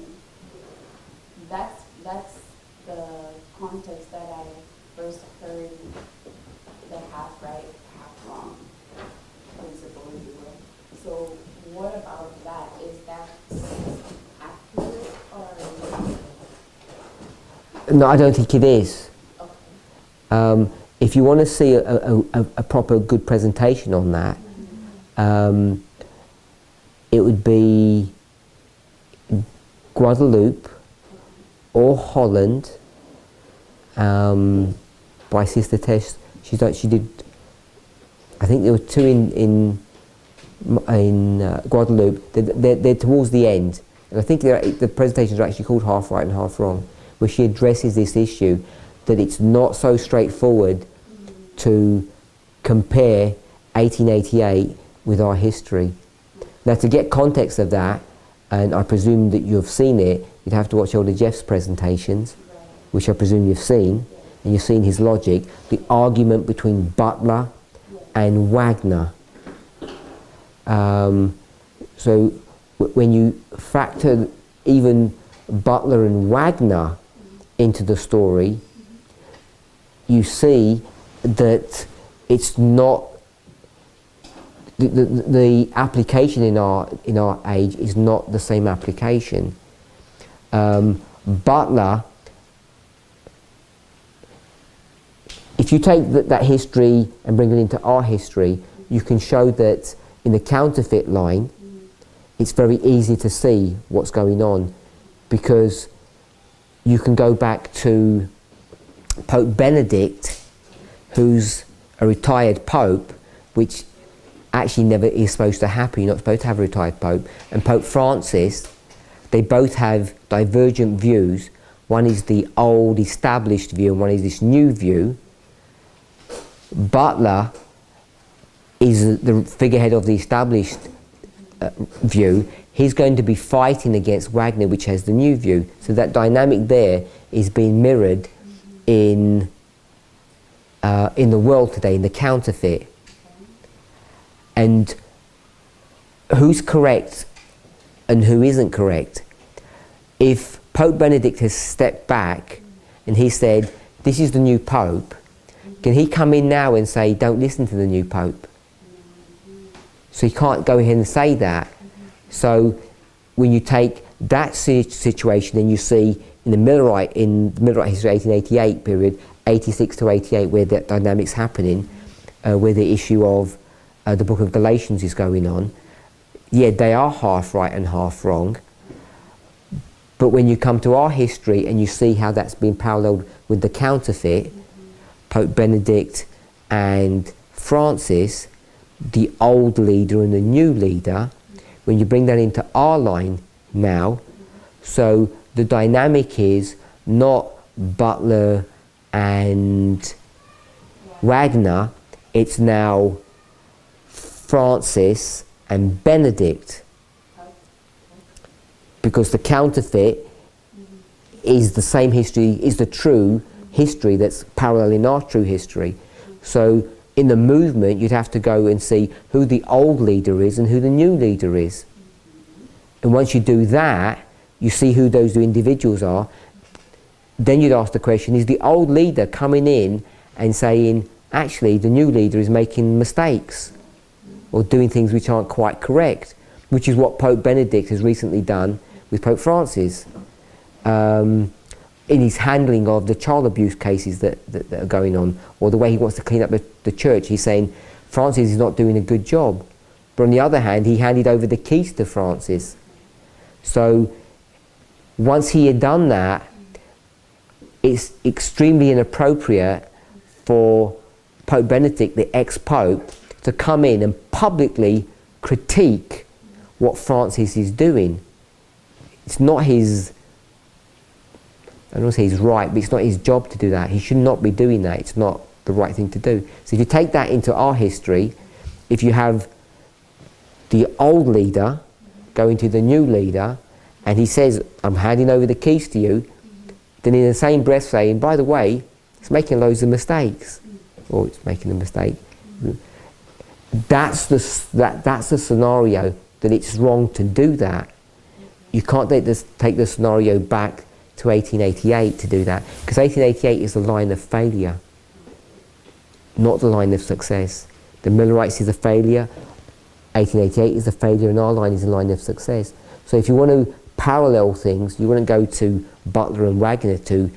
That's the context that I first heard the half right, half wrong principle, if you will. So what about that? Is that accurate or? No, I don't think it is. Okay. If you want to see a proper good presentation on that, it would be Guadeloupe or Holland by Sister Tess. She did. I think there were two in Guadeloupe. They're towards the end, and I think the presentations are actually called Half Right and Half Wrong, where she addresses this issue that it's not so straightforward to compare 1888 with our history. Now, to get context of that, and I presume that you've seen it, you'd have to watch Elder Jeff's presentations, which I presume you've seen, and you've seen his logic, the argument between Butler and Wagner. So when you factor even Butler and Wagner into the story, you see that it's not the application in our age is not the same application. Butler, if you take that history and bring it into our history, you can show that in the counterfeit line, it's very easy to see what's going on, because you can go back to Pope Benedict, who's a retired pope, which actually never is supposed to happen. You're not supposed to have a retired pope. And Pope Francis, they both have divergent views. One is the old established view and one is this new view. Butler is the figurehead of the established view. He's going to be fighting against Wagner, which has the new view. So that dynamic there is being mirrored in the world today, in the counterfeit. And who's correct and who isn't correct if Pope Benedict has stepped back and he said, this is the new Pope, can he come in now and say, don't listen to the new Pope? So he can't go ahead and say that. So when you take that situation and you see in the Millerite history, 1888 period, 86 to 88, where that dynamic's happening, where the issue of the book of Galatians is going on, yeah, they are half right and half wrong. But when you come to our history and you see how that's been paralleled with the counterfeit, Pope Benedict and Francis, the old leader and the new leader, when you bring that into our line now, so the dynamic is not Butler and Wagner, it's now Francis and Benedict. Because the counterfeit is the same history, is the true history that's parallel in our true history. So in the movement, you'd have to go and see who the old leader is and who the new leader is. And once you do that, you see who those individuals are. Then you'd ask the question, is the old leader coming in and saying, actually, the new leader is making mistakes or doing things which aren't quite correct, which is what Pope Benedict has recently done with Pope Francis in his handling of the child abuse cases that are going on, or the way he wants to clean up the church. He's saying Francis is not doing a good job. But on the other hand, he handed over the keys to Francis. So once he had done that, it's extremely inappropriate for Pope Benedict, the ex-pope, to come in and publicly critique what Francis is doing. It's not his, I don't want to say he's right, but it's not his job to do that. He should not be doing that. It's not the right thing to do. So if you take that into our history, if you have the old leader going to the new leader, and he says, I'm handing over the keys to you, then in the same breath saying, by the way, it's making loads of mistakes, or it's making a mistake. That's the scenario that it's wrong to do that. You can't take the scenario back to 1888 to do that, because 1888 is the line of failure, not the line of success. The Millerites is a failure, 1888 is a failure, and our line is a line of success. So if you want to parallel things, you want to go to Butler and Wagner to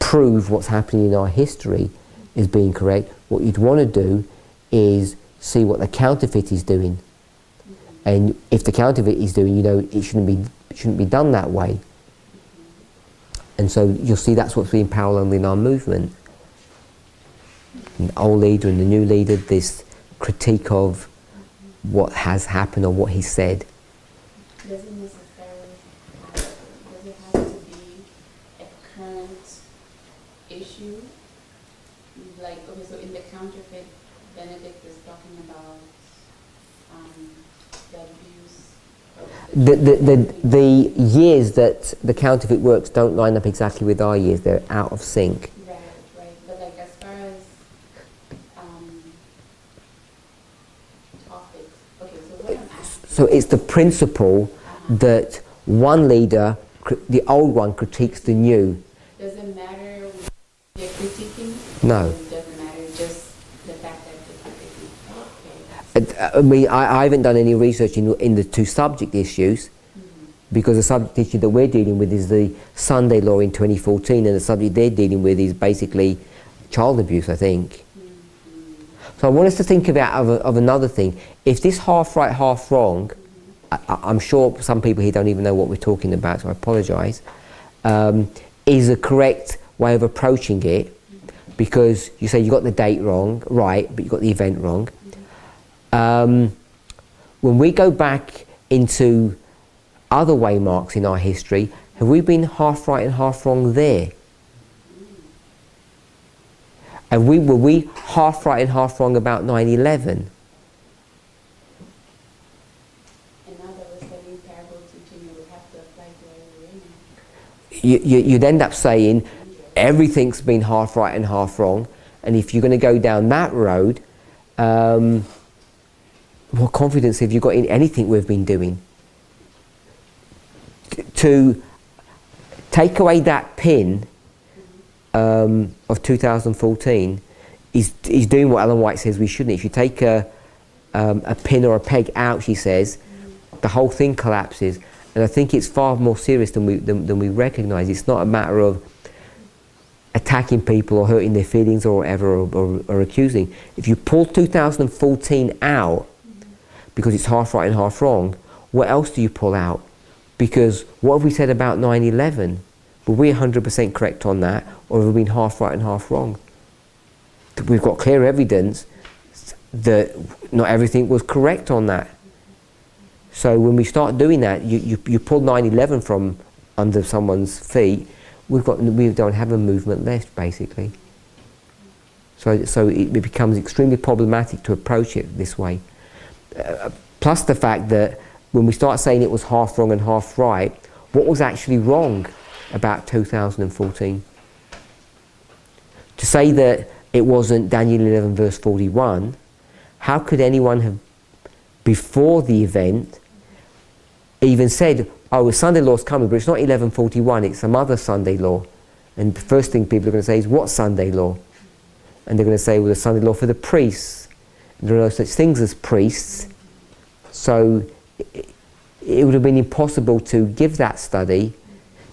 prove what's happening in our history is being correct. What you'd want to do is see what the counterfeit is doing. And if the counterfeit is doing, you know, it shouldn't be done that way. And so you'll see that's what's being parallel in our movement. The old leader and the new leader, this critique of what has happened or what he said. Doesn't necessarily does it have to be a current issue? Like, okay, so in the counterfeit, Benedict is talking about the abuse. The years that the counterfeit works don't line up exactly with our years. They're out of sync. Right. But like as far as topics, okay, so what I'm asking. So it's the principle that one leader, the old one, critiques the new. Does it matter what they're critiquing? No. It doesn't matter, just the fact that they're critiquing. Okay. I mean, I haven't done any research in the two subject issues, because the subject issue that we're dealing with is the Sunday law in 2014, and the subject they're dealing with is basically child abuse, I think. So I want us to think about of another thing. If this half right, half wrong, I'm sure some people here don't even know what we're talking about, so I apologise, is a correct way of approaching it, because you say you got the date wrong, right, but you got the event wrong. When we go back into other waymarks in our history, have we been half right and half wrong there? And were we half right and half wrong about 9/11? And now that we're studying parable teaching, you would have to apply to every You'd end up saying everything's been half right and half wrong, and if you're going to go down that road, what confidence have you got in anything we've been doing? To take away that pin of 2014, is doing what Ellen White says we shouldn't. If you take a pin or a peg out, she says, the whole thing collapses. And I think it's far more serious than we recognise. It's not a matter of attacking people or hurting their feelings or whatever, or accusing. If you pull 2014 out because it's half right and half wrong, what else do you pull out? Because what have we said about 9/11? Were we 100% correct on that, or have we been half right and half wrong? We've got clear evidence that not everything was correct on that. So when we start doing that, you pull 9/11 from under someone's feet, we don't have a movement left, basically. So it becomes extremely problematic to approach it this way. Plus the fact that when we start saying it was half wrong and half right, what was actually wrong about 2014? To say that it wasn't Daniel 11 verse 41, how could anyone have, before the event, even said, oh, a Sunday law's coming, but it's not 11:41, it's some other Sunday law. And the first thing people are going to say is, what Sunday law? And they're going to say, well, the Sunday law for the priests. And there are no such things as priests. So it would have been impossible to give that study,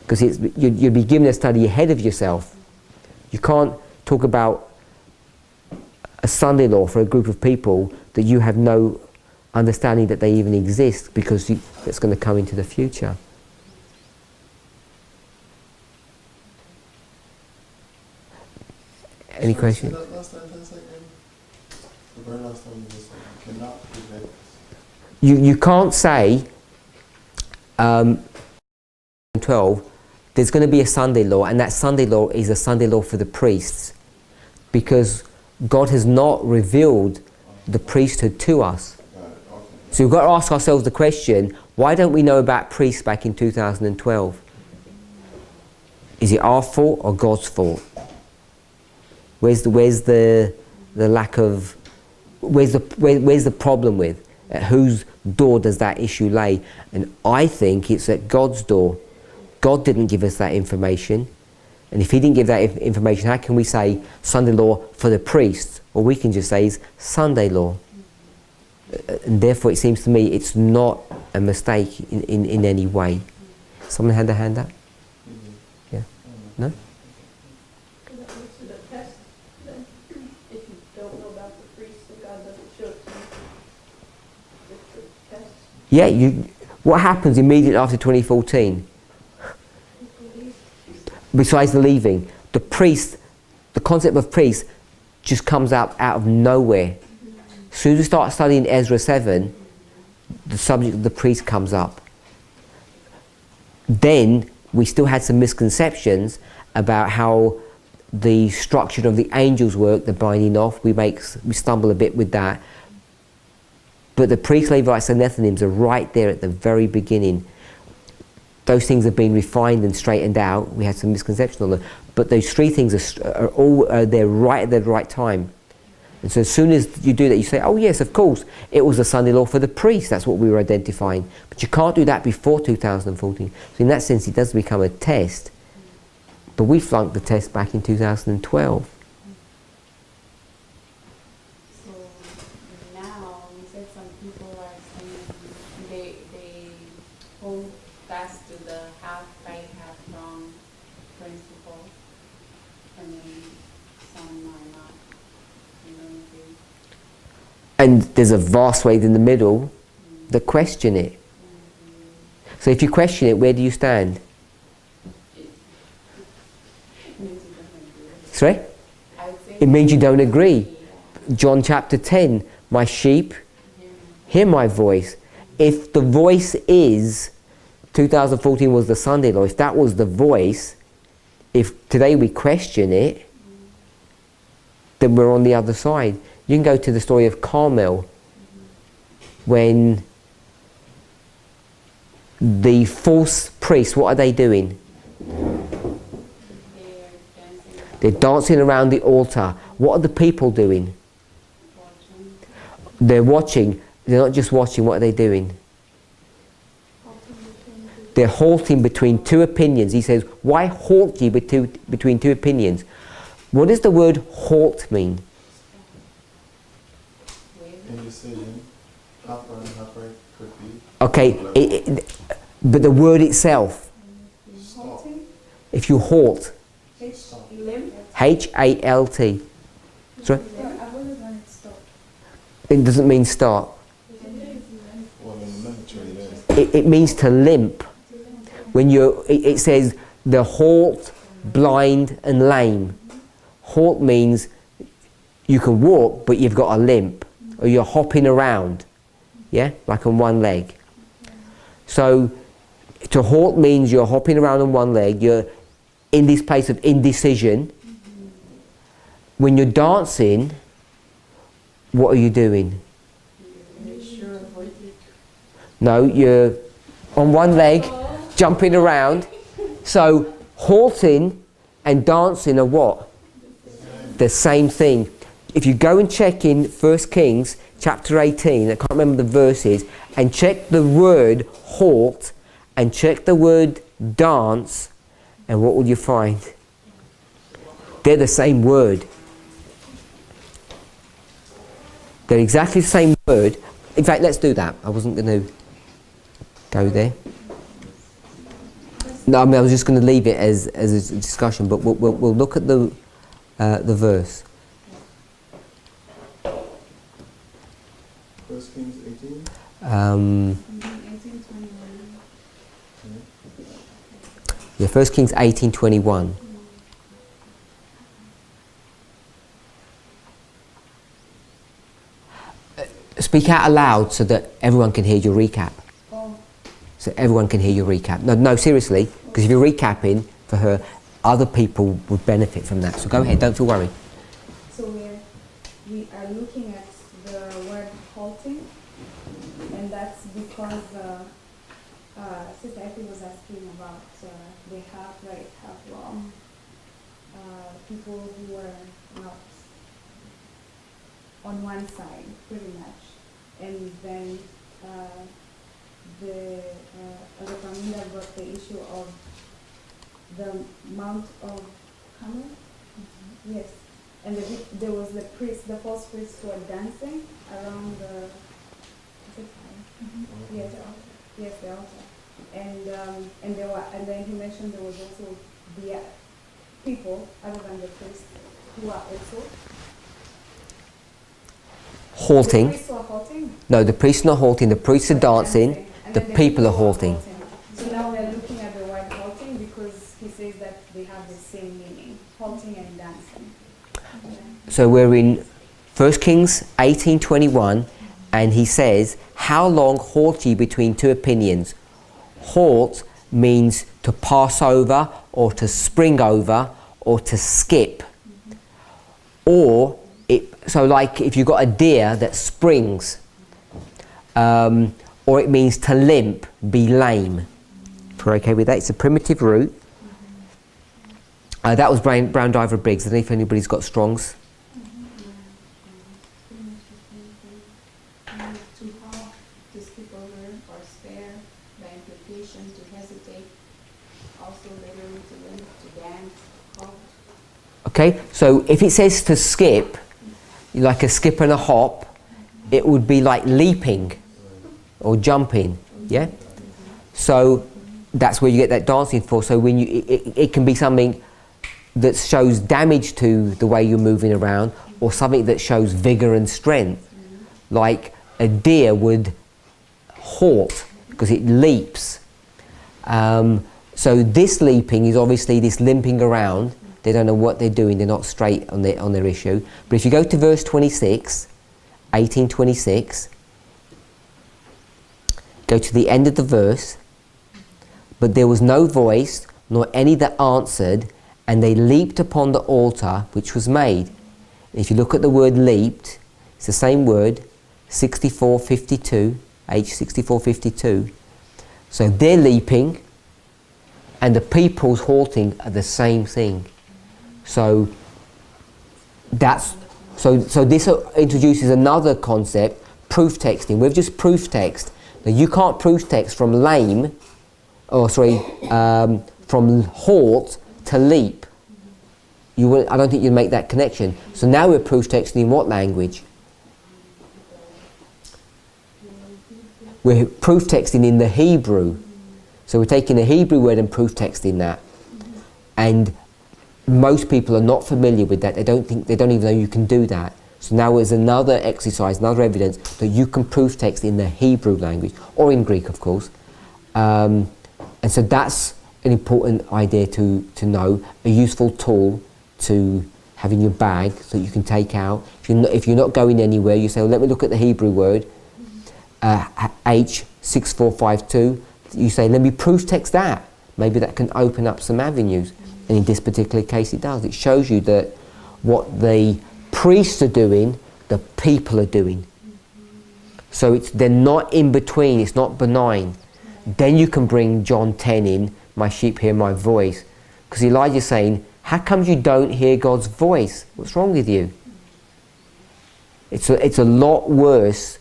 because you'd be giving a study ahead of yourself. You can't talk about a Sunday law for a group of people that you have no understanding that they even exist, because it's going to come into the future. Any questions? Last time, 10 seconds. The very last time you just said you cannot prevent. You can't say 12, there's going to be a Sunday law, and that Sunday law is a Sunday law for the priests, because God has not revealed the priesthood to us. So we've got to ask ourselves the question, why don't we know about priests back in 2012? Is it our fault or God's fault? Where's the lack of, where's the problem with? At whose door does that issue lay? And I think it's at God's door. God didn't give us that information. And if he didn't give that information, how can we say Sunday law for the priests? Or we can just say it's Sunday law. And therefore it seems to me it's not a mistake in any way. Someone had their hand up? Yeah? No? So that makes it a test then. If you don't know about the priest and God doesn't show it to you, it's a test. Yeah, what happens immediately after 2014? Besides the leaving, the priest, the concept of priest just comes out of nowhere. As soon as we start studying Ezra 7, the subject of the priest comes up. Then we still had some misconceptions about how the structure of the angels work, the binding off. We stumble a bit with that. But the priests, Levites and Nethinims are right there at the very beginning. Those things have been refined and straightened out. We had some misconceptions on them. But those three things are all there right at the right time. And so as soon as you do that, you say, oh yes, of course, it was the Sunday law for the priest. That's what we were identifying. But you can't do that before 2014. So in that sense, it does become a test. But we flunked the test back in 2012. So now, you said some people are saying they hold fast to the half right, half wrong principle, and then some are not. You know what I mean? And there's a vast swathe in the middle that question it. So if you question it, where do you stand? Sorry? It means you don't agree. John chapter 10, my sheep hear my voice. If the voice is, 2014 was the Sunday law, if that was the voice, if today we question it, then we're on the other side. You can go to the story of Carmel, when the false priests, what are they doing? They're dancing around the altar. What are the people doing? They're watching. They're not just watching, what are they doing? They're halting between two opinions. He says, why halt ye between two opinions? What does the word halt mean? Indecision. Half wrong, half right could be. Okay, but the word itself, Stop. if you halt, Limp? H-A-L-T. Sorry? I wouldn't want it stop. It doesn't mean start. Well, in the military, there's It means to limp. When it says the halt, blind and lame. Halt means you can walk, but you've got a limp, or you're hopping around, yeah, like on one leg. So to halt means you're hopping around on one leg, you're in this place of indecision. When you're dancing, what are you doing? No, you're on one leg, jumping around. So halting and dancing are what? The same thing. If you go and check in 1 Kings chapter 18, I can't remember the verses, and check the word halt and check the word dance, and what will you find? They're the same word. They're exactly the same word. In fact, let's do that. I wasn't going to go there. No, I mean, I was just going to leave it as a discussion, but we'll look at the verse. 1 Kings 18. 18:21. Yeah, 1 Kings 18:21. Speak out aloud so that everyone can hear your recap. So everyone can hear your recap. No, seriously, because if you're recapping for her, other people would benefit from that. So go ahead, don't feel worried. So we are looking at the word halting, and that's because Sister Effie was asking about the half right, half wrong. People who were not on one side, pretty much, and then the Parminder brought the issue of the Mount of Carmel. Yes, and there was the priest, the false priests who were dancing around the. Is it fire? Yes, yes, the altar, and there were, and then he mentioned there was also the people other than the priests who are also. Halting. The priests were halting. No, the priests are not halting, the priests are dancing, And the then people are halting. So now we're looking at the word halting because he says that they have the same meaning, halting and dancing. So we're in 1 Kings 18:21, and he says, how long halt ye between two opinions? Halt means to pass over, or to spring over, or to skip. Or, so like if you've got a deer that springs, or it means to limp, be lame. If we're okay with that, it's a primitive root. That was Brown Diver Briggs. I don't know if anybody's got Strong's. To halt, to skip over or spare, by implication, to hesitate, also literally to limp, to dance, halt. Okay, so if it says to skip, like a skip and a hop, it would be like leaping or jumping, yeah? So that's where you get that dancing for. So when it can be something that shows damage to the way you're moving around, or something that shows vigor and strength. Like a deer would halt because it leaps. So this leaping is obviously this limping around. They don't know what they're doing. They're not straight on their issue. But if you go to verse 26, 18:26, go to the end of the verse. But there was no voice, nor any that answered, and they leaped upon the altar which was made. If you look at the word leaped, it's the same word, 6452, H6452. So they're leaping, and the people's halting are the same thing. So that's so this introduces another concept, proof texting. We've just proof text. Now you can't proof text from lame from halt to leap. I don't think you'd make that connection. So now we're proof texting in what language? We're proof texting in the Hebrew. So we're taking the Hebrew word and proof texting that. And most people are not familiar with that. They don't even know you can do that. So now there's another exercise, another evidence that you can proof text in the Hebrew language, or in Greek, of course. And so that's an important idea to know, a useful tool to have in your bag so you can take out. If you're not going anywhere, you say, well, let me look at the Hebrew word, H6452. You say, let me proof text that. Maybe that can open up some avenues. And in this particular case, it does. It shows you that what the priests are doing, the people are doing. So they're not in between, it's not benign. Then you can bring John 10 in, my sheep hear my voice. Because Elijah's saying, how come you don't hear God's voice? What's wrong with you? It's a lot worse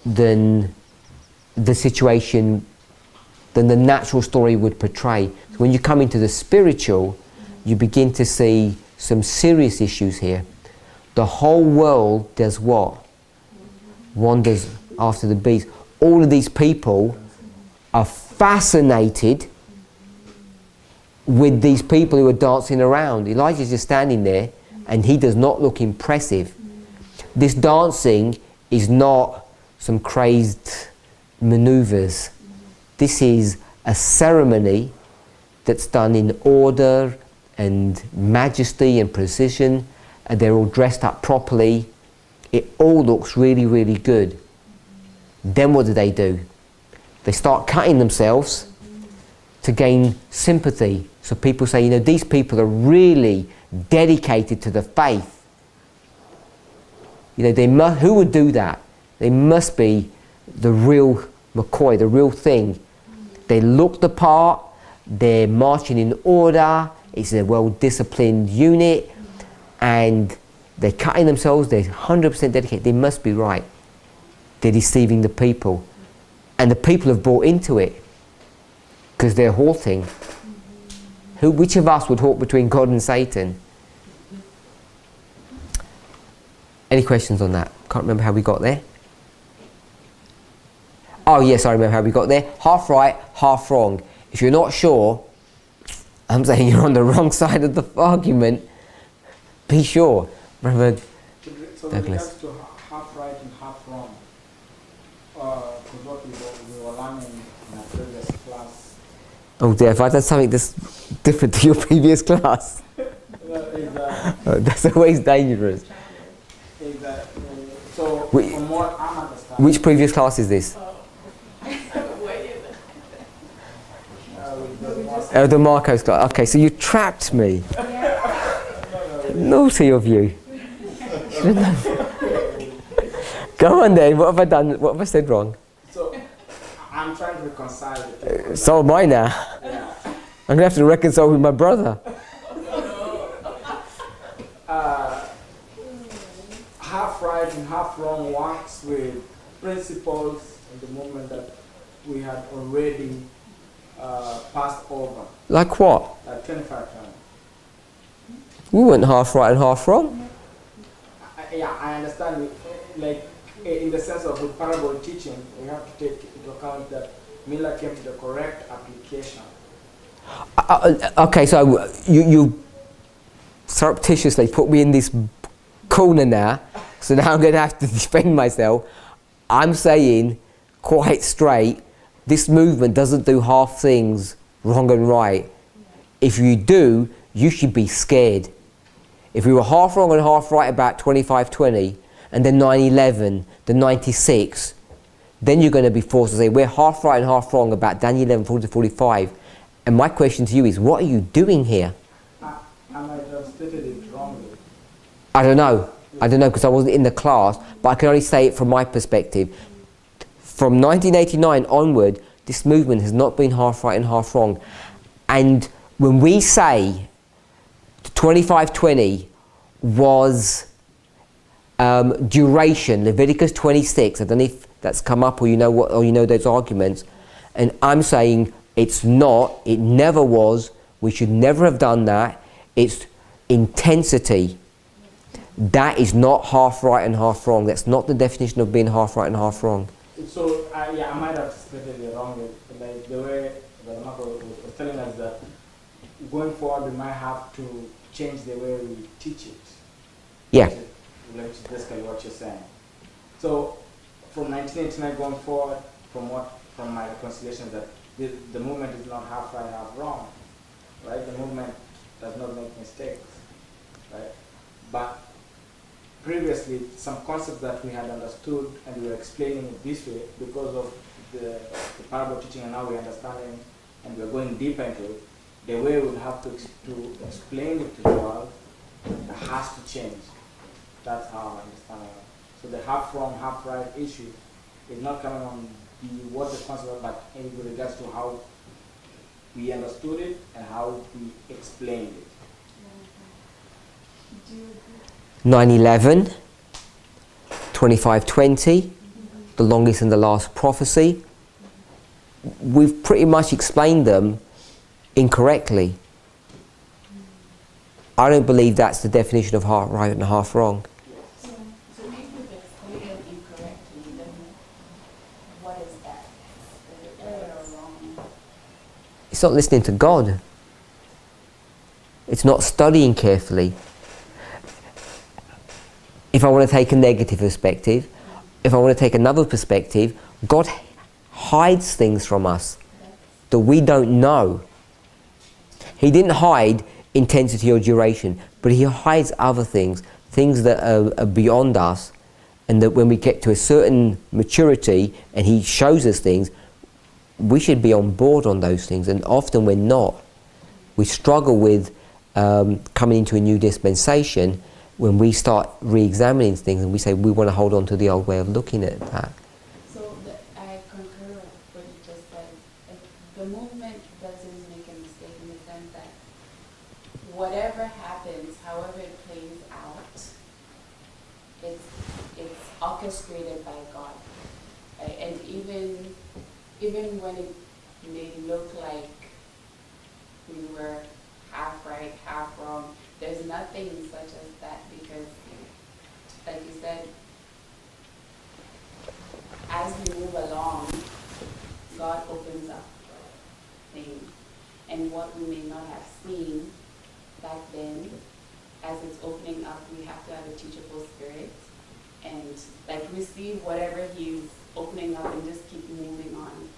than the situation, than the natural story would portray. So when you come into the spiritual, you begin to see some serious issues here. The whole world does what? Wanders after the beast. All of these people are fascinated with these people who are dancing around. Elijah's just standing there and he does not look impressive. This dancing is not some crazed maneuvers. This is a ceremony that's done in order and majesty and precision, and they're all dressed up properly. It all looks really, really good. Then what do? They start cutting themselves to gain sympathy. So people say, these people are really dedicated to the faith. Who would do that? They must be the real McCoy, the real thing. They look the part, they're marching in order, it's a well-disciplined unit, and they're cutting themselves, they're 100% dedicated, they must be right. They're deceiving the people. And the people have bought into it, because they're halting. Which of us would halt between God and Satan? Any questions on that? Can't remember how we got there. Oh yes, I remember how we got there. Half right, half wrong. If you're not sure, I'm saying you're on the wrong side of the argument. Be sure. Remember, so with regards to half right and half wrong, because what we were learning in our previous class. Oh dear, if I done something that's different to your previous class. That's always dangerous. So from what I'm understanding. Which previous class is this? The Marcos class. Okay, so you trapped me. Naughty of you. Go on then, what have I done? What have I said wrong? So I'm trying to reconcile it. So am I now. Yeah. I'm going to have to reconcile with my brother. Half right and half wrong works with principles in the moment that we had already passed over. Like what? Like 25 times. We weren't half right and half wrong. I understand. Like in the sense of with parable teaching, we have to take into account that Miller came to the correct application. Okay, so you surreptitiously put me in this corner now, so now I'm going to have to defend myself. I'm saying quite straight, this movement doesn't do half things wrong and right. If you do, you should be scared. If we were half wrong and half right about 25-20, and then 9-11, then 96, then you're going to be forced to say, we're half right and half wrong about Daniel 11-40-45. And my question to you is, what are you doing here? I might have stated it wrongly. I don't know because I wasn't in the class, but I can only say it from my perspective. From 1989 onward, this movement has not been half right and half wrong. And when we say 25-20 was duration, Leviticus 26, I don't know if that's come up or you know those arguments, and I'm saying It's not, it never was, we should never have done that. It's intensity. That is not half right and half wrong. That's not the definition of being half right and half wrong. So, yeah, I might have stated it wrong. Like the way the Marco was telling us that going forward, we might have to change the way we teach it. Yeah. Which is basically what you're saying. So, from 1989 going forward, from my reconciliation, that the movement is not half right, half wrong, right? The movement does not make mistakes, right? But previously, some concepts that we had understood and we were explaining it this way because of the parable teaching, and now we're understanding and we're going deeper into it, the way we have to explain it to the world has to change. That's how I understand it. So the half wrong, half right issue is not coming on what the concept was, but in regards to how we understood it and how we explained it. Do you agree? 9/11, 25/20, the longest and the last prophecy. We've pretty much explained them incorrectly. I don't believe that's the definition of half right and half wrong. So if we've explained it incorrectly, then what is that? Is it right or wrong? It's not listening to God. It's not studying carefully. If I want to take a negative perspective, if I want to take another perspective, God hides things from us that we don't know. He didn't hide intensity or duration, but He hides other things, things that are beyond us, and that when we get to a certain maturity and He shows us things, we should be on board on those things, and often we're not. We struggle with coming into a new dispensation when we start re-examining things and we say we want to hold on to the old way of looking at that. So I concur with what you just said. The movement doesn't make a mistake in the sense that whatever happens, however it plays out, it's orchestrated by God. Right? And even when it may look like we were half right, half wrong, there's nothing such as that, because, like you said, as we move along, God opens up things. And what we may not have seen back then, as it's opening up, we have to have a teachable spirit and like receive whatever He's opening up and just keep moving on.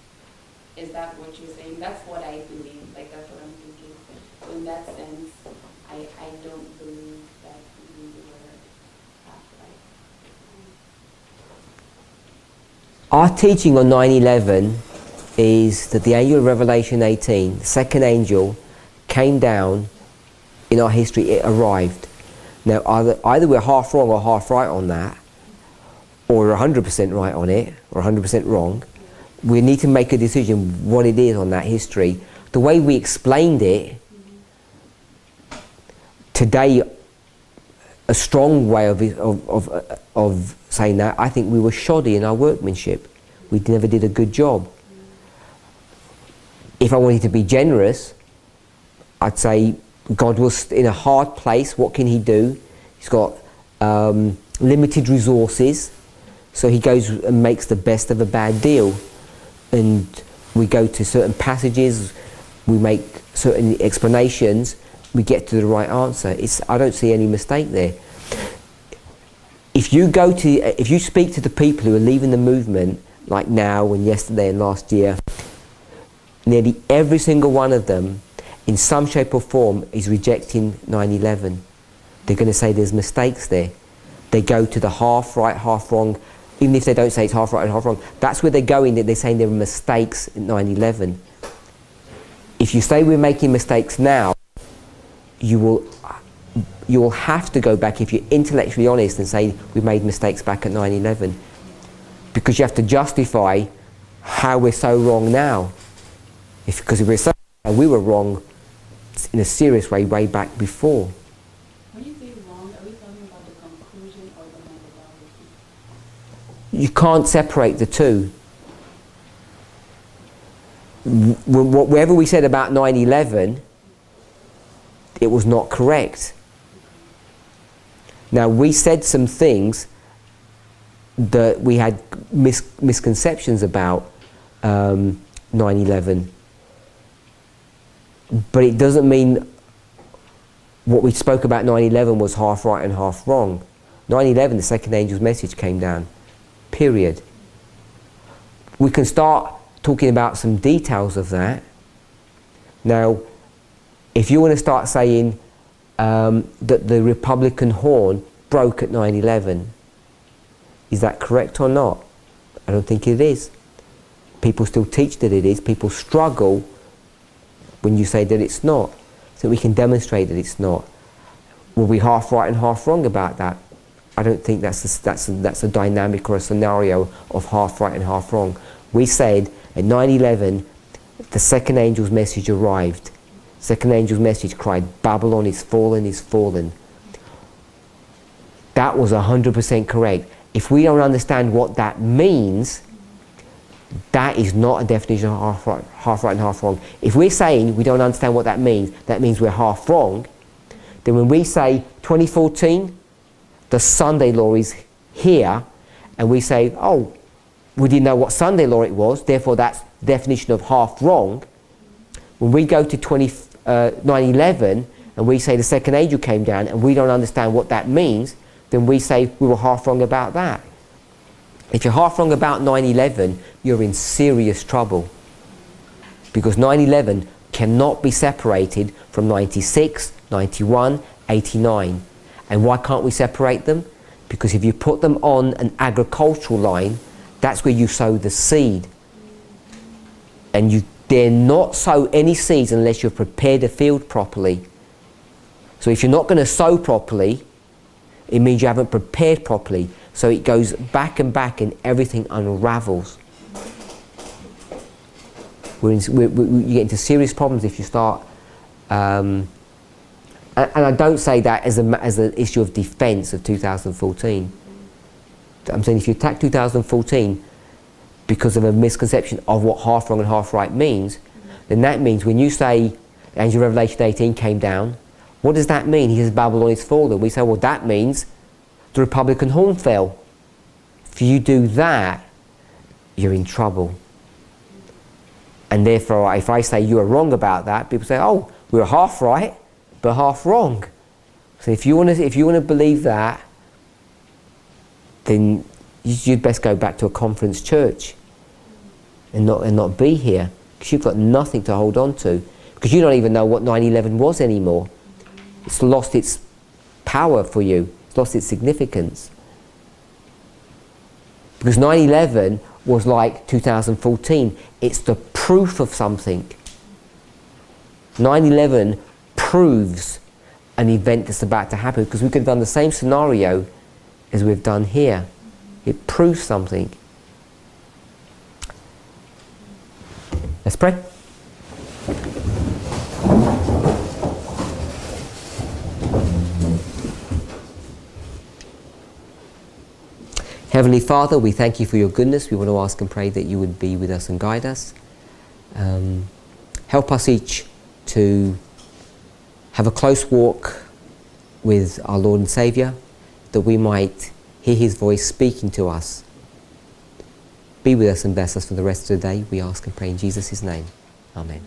Is that what you're saying? That's what I believe. Like, that's what I'm thinking. So in that sense, I don't believe that we were half right. Our teaching on 9/11 is that the angel of Revelation 18, the second angel, came down in our history. It arrived. Now either we're half wrong or half right on that, or we're 100% right on it, or 100% wrong. We need to make a decision what it is on that history. The way we explained it today, a strong way of saying that, I think we were shoddy in our workmanship. We never did a good job. If I wanted to be generous, I'd say God was in a hard place. What can He do? He's got limited resources, so He goes and makes the best of a bad deal. And we go to certain passages, we make certain explanations, we get to the right answer. I don't see any mistake there. If you speak to the people who are leaving the movement, like now and yesterday and last year, nearly every single one of them, in some shape or form, is rejecting 9/11. They're going to say there's mistakes there. They go to the half right, half wrong. Even if they don't say it's half right and half wrong, that's where they're going. They're saying there are mistakes in 9/11. If you say we're making mistakes now, you will have to go back, if you're intellectually honest, and say we made mistakes back at 9/11, because you have to justify how we're so wrong now. Because if we're so wrong, we were wrong in a serious way back before. When you say wrong, are we talking about the conclusion or the methodology? You can't separate the two. whatever we said about 9/11, it was not correct. Now, we said some things that we had misconceptions about 9/11, but it doesn't mean what we spoke about 9/11 was half right and half wrong. 9/11, the second angel's message came down, period. We can start talking about some details of that. Now, if you want to start saying that the Republican horn broke at 9/11, is that correct or not? I don't think it is. People still teach that it is. People struggle when you say that it's not. So we can demonstrate that it's not. Were we half right and half wrong about that? I don't think that's a dynamic or a scenario of half right and half wrong. We said at 9/11, the second angel's message arrived. Second angel's message cried, Babylon is fallen, is fallen. That was 100% correct. If we don't understand what that means, that is not a definition of half right and half wrong. If we're saying we don't understand what that means we're half wrong, then when we say 2014, the Sunday law is here, and we say, oh, we didn't know what Sunday law it was, therefore that's the definition of half wrong. When we go to 9/11 and we say the second angel came down and we don't understand what that means, then we say we were half wrong about that. If you're half wrong about 9/11, you're in serious trouble, because 9/11 cannot be separated from 96, 91, 89. And why can't we separate them? Because if you put them on an agricultural line, that's where you sow the seed. And you dare not sow any seeds unless you've prepared the field properly. So if you're not going to sow properly, it means you haven't prepared properly. So it goes back and back and everything unravels. You get into serious problems if you start... and I don't say that as an issue of defence of 2014. I'm saying if you attack 2014 because of a misconception of what half wrong and half right means, then that means when you say Angel Revelation 18 came down, what does that mean? He says Babylon is fallen. We say, well, that means the Republican horn fell. If you do that, you're in trouble. And therefore, if I say you are wrong about that, people say, oh, we're half right, but half wrong. So if you want to believe that, then you'd best go back to a conference church and not be here, because you've got nothing to hold on to, because you don't even know what 9/11 was anymore. It's lost its power for you. It's lost its significance. Because 9/11 was like 2014. It's the proof of something. 9/11 proves an event that's about to happen, because we could have done the same scenario as we've done here. It proves something. Let's pray. Heavenly Father, we thank you for your goodness. We want to ask and pray that you would be with us and guide us. Help us each to have a close walk with our Lord and Saviour, that we might hear his voice speaking to us. Be with us and bless us for the rest of the day. We ask and pray in Jesus' name. Amen.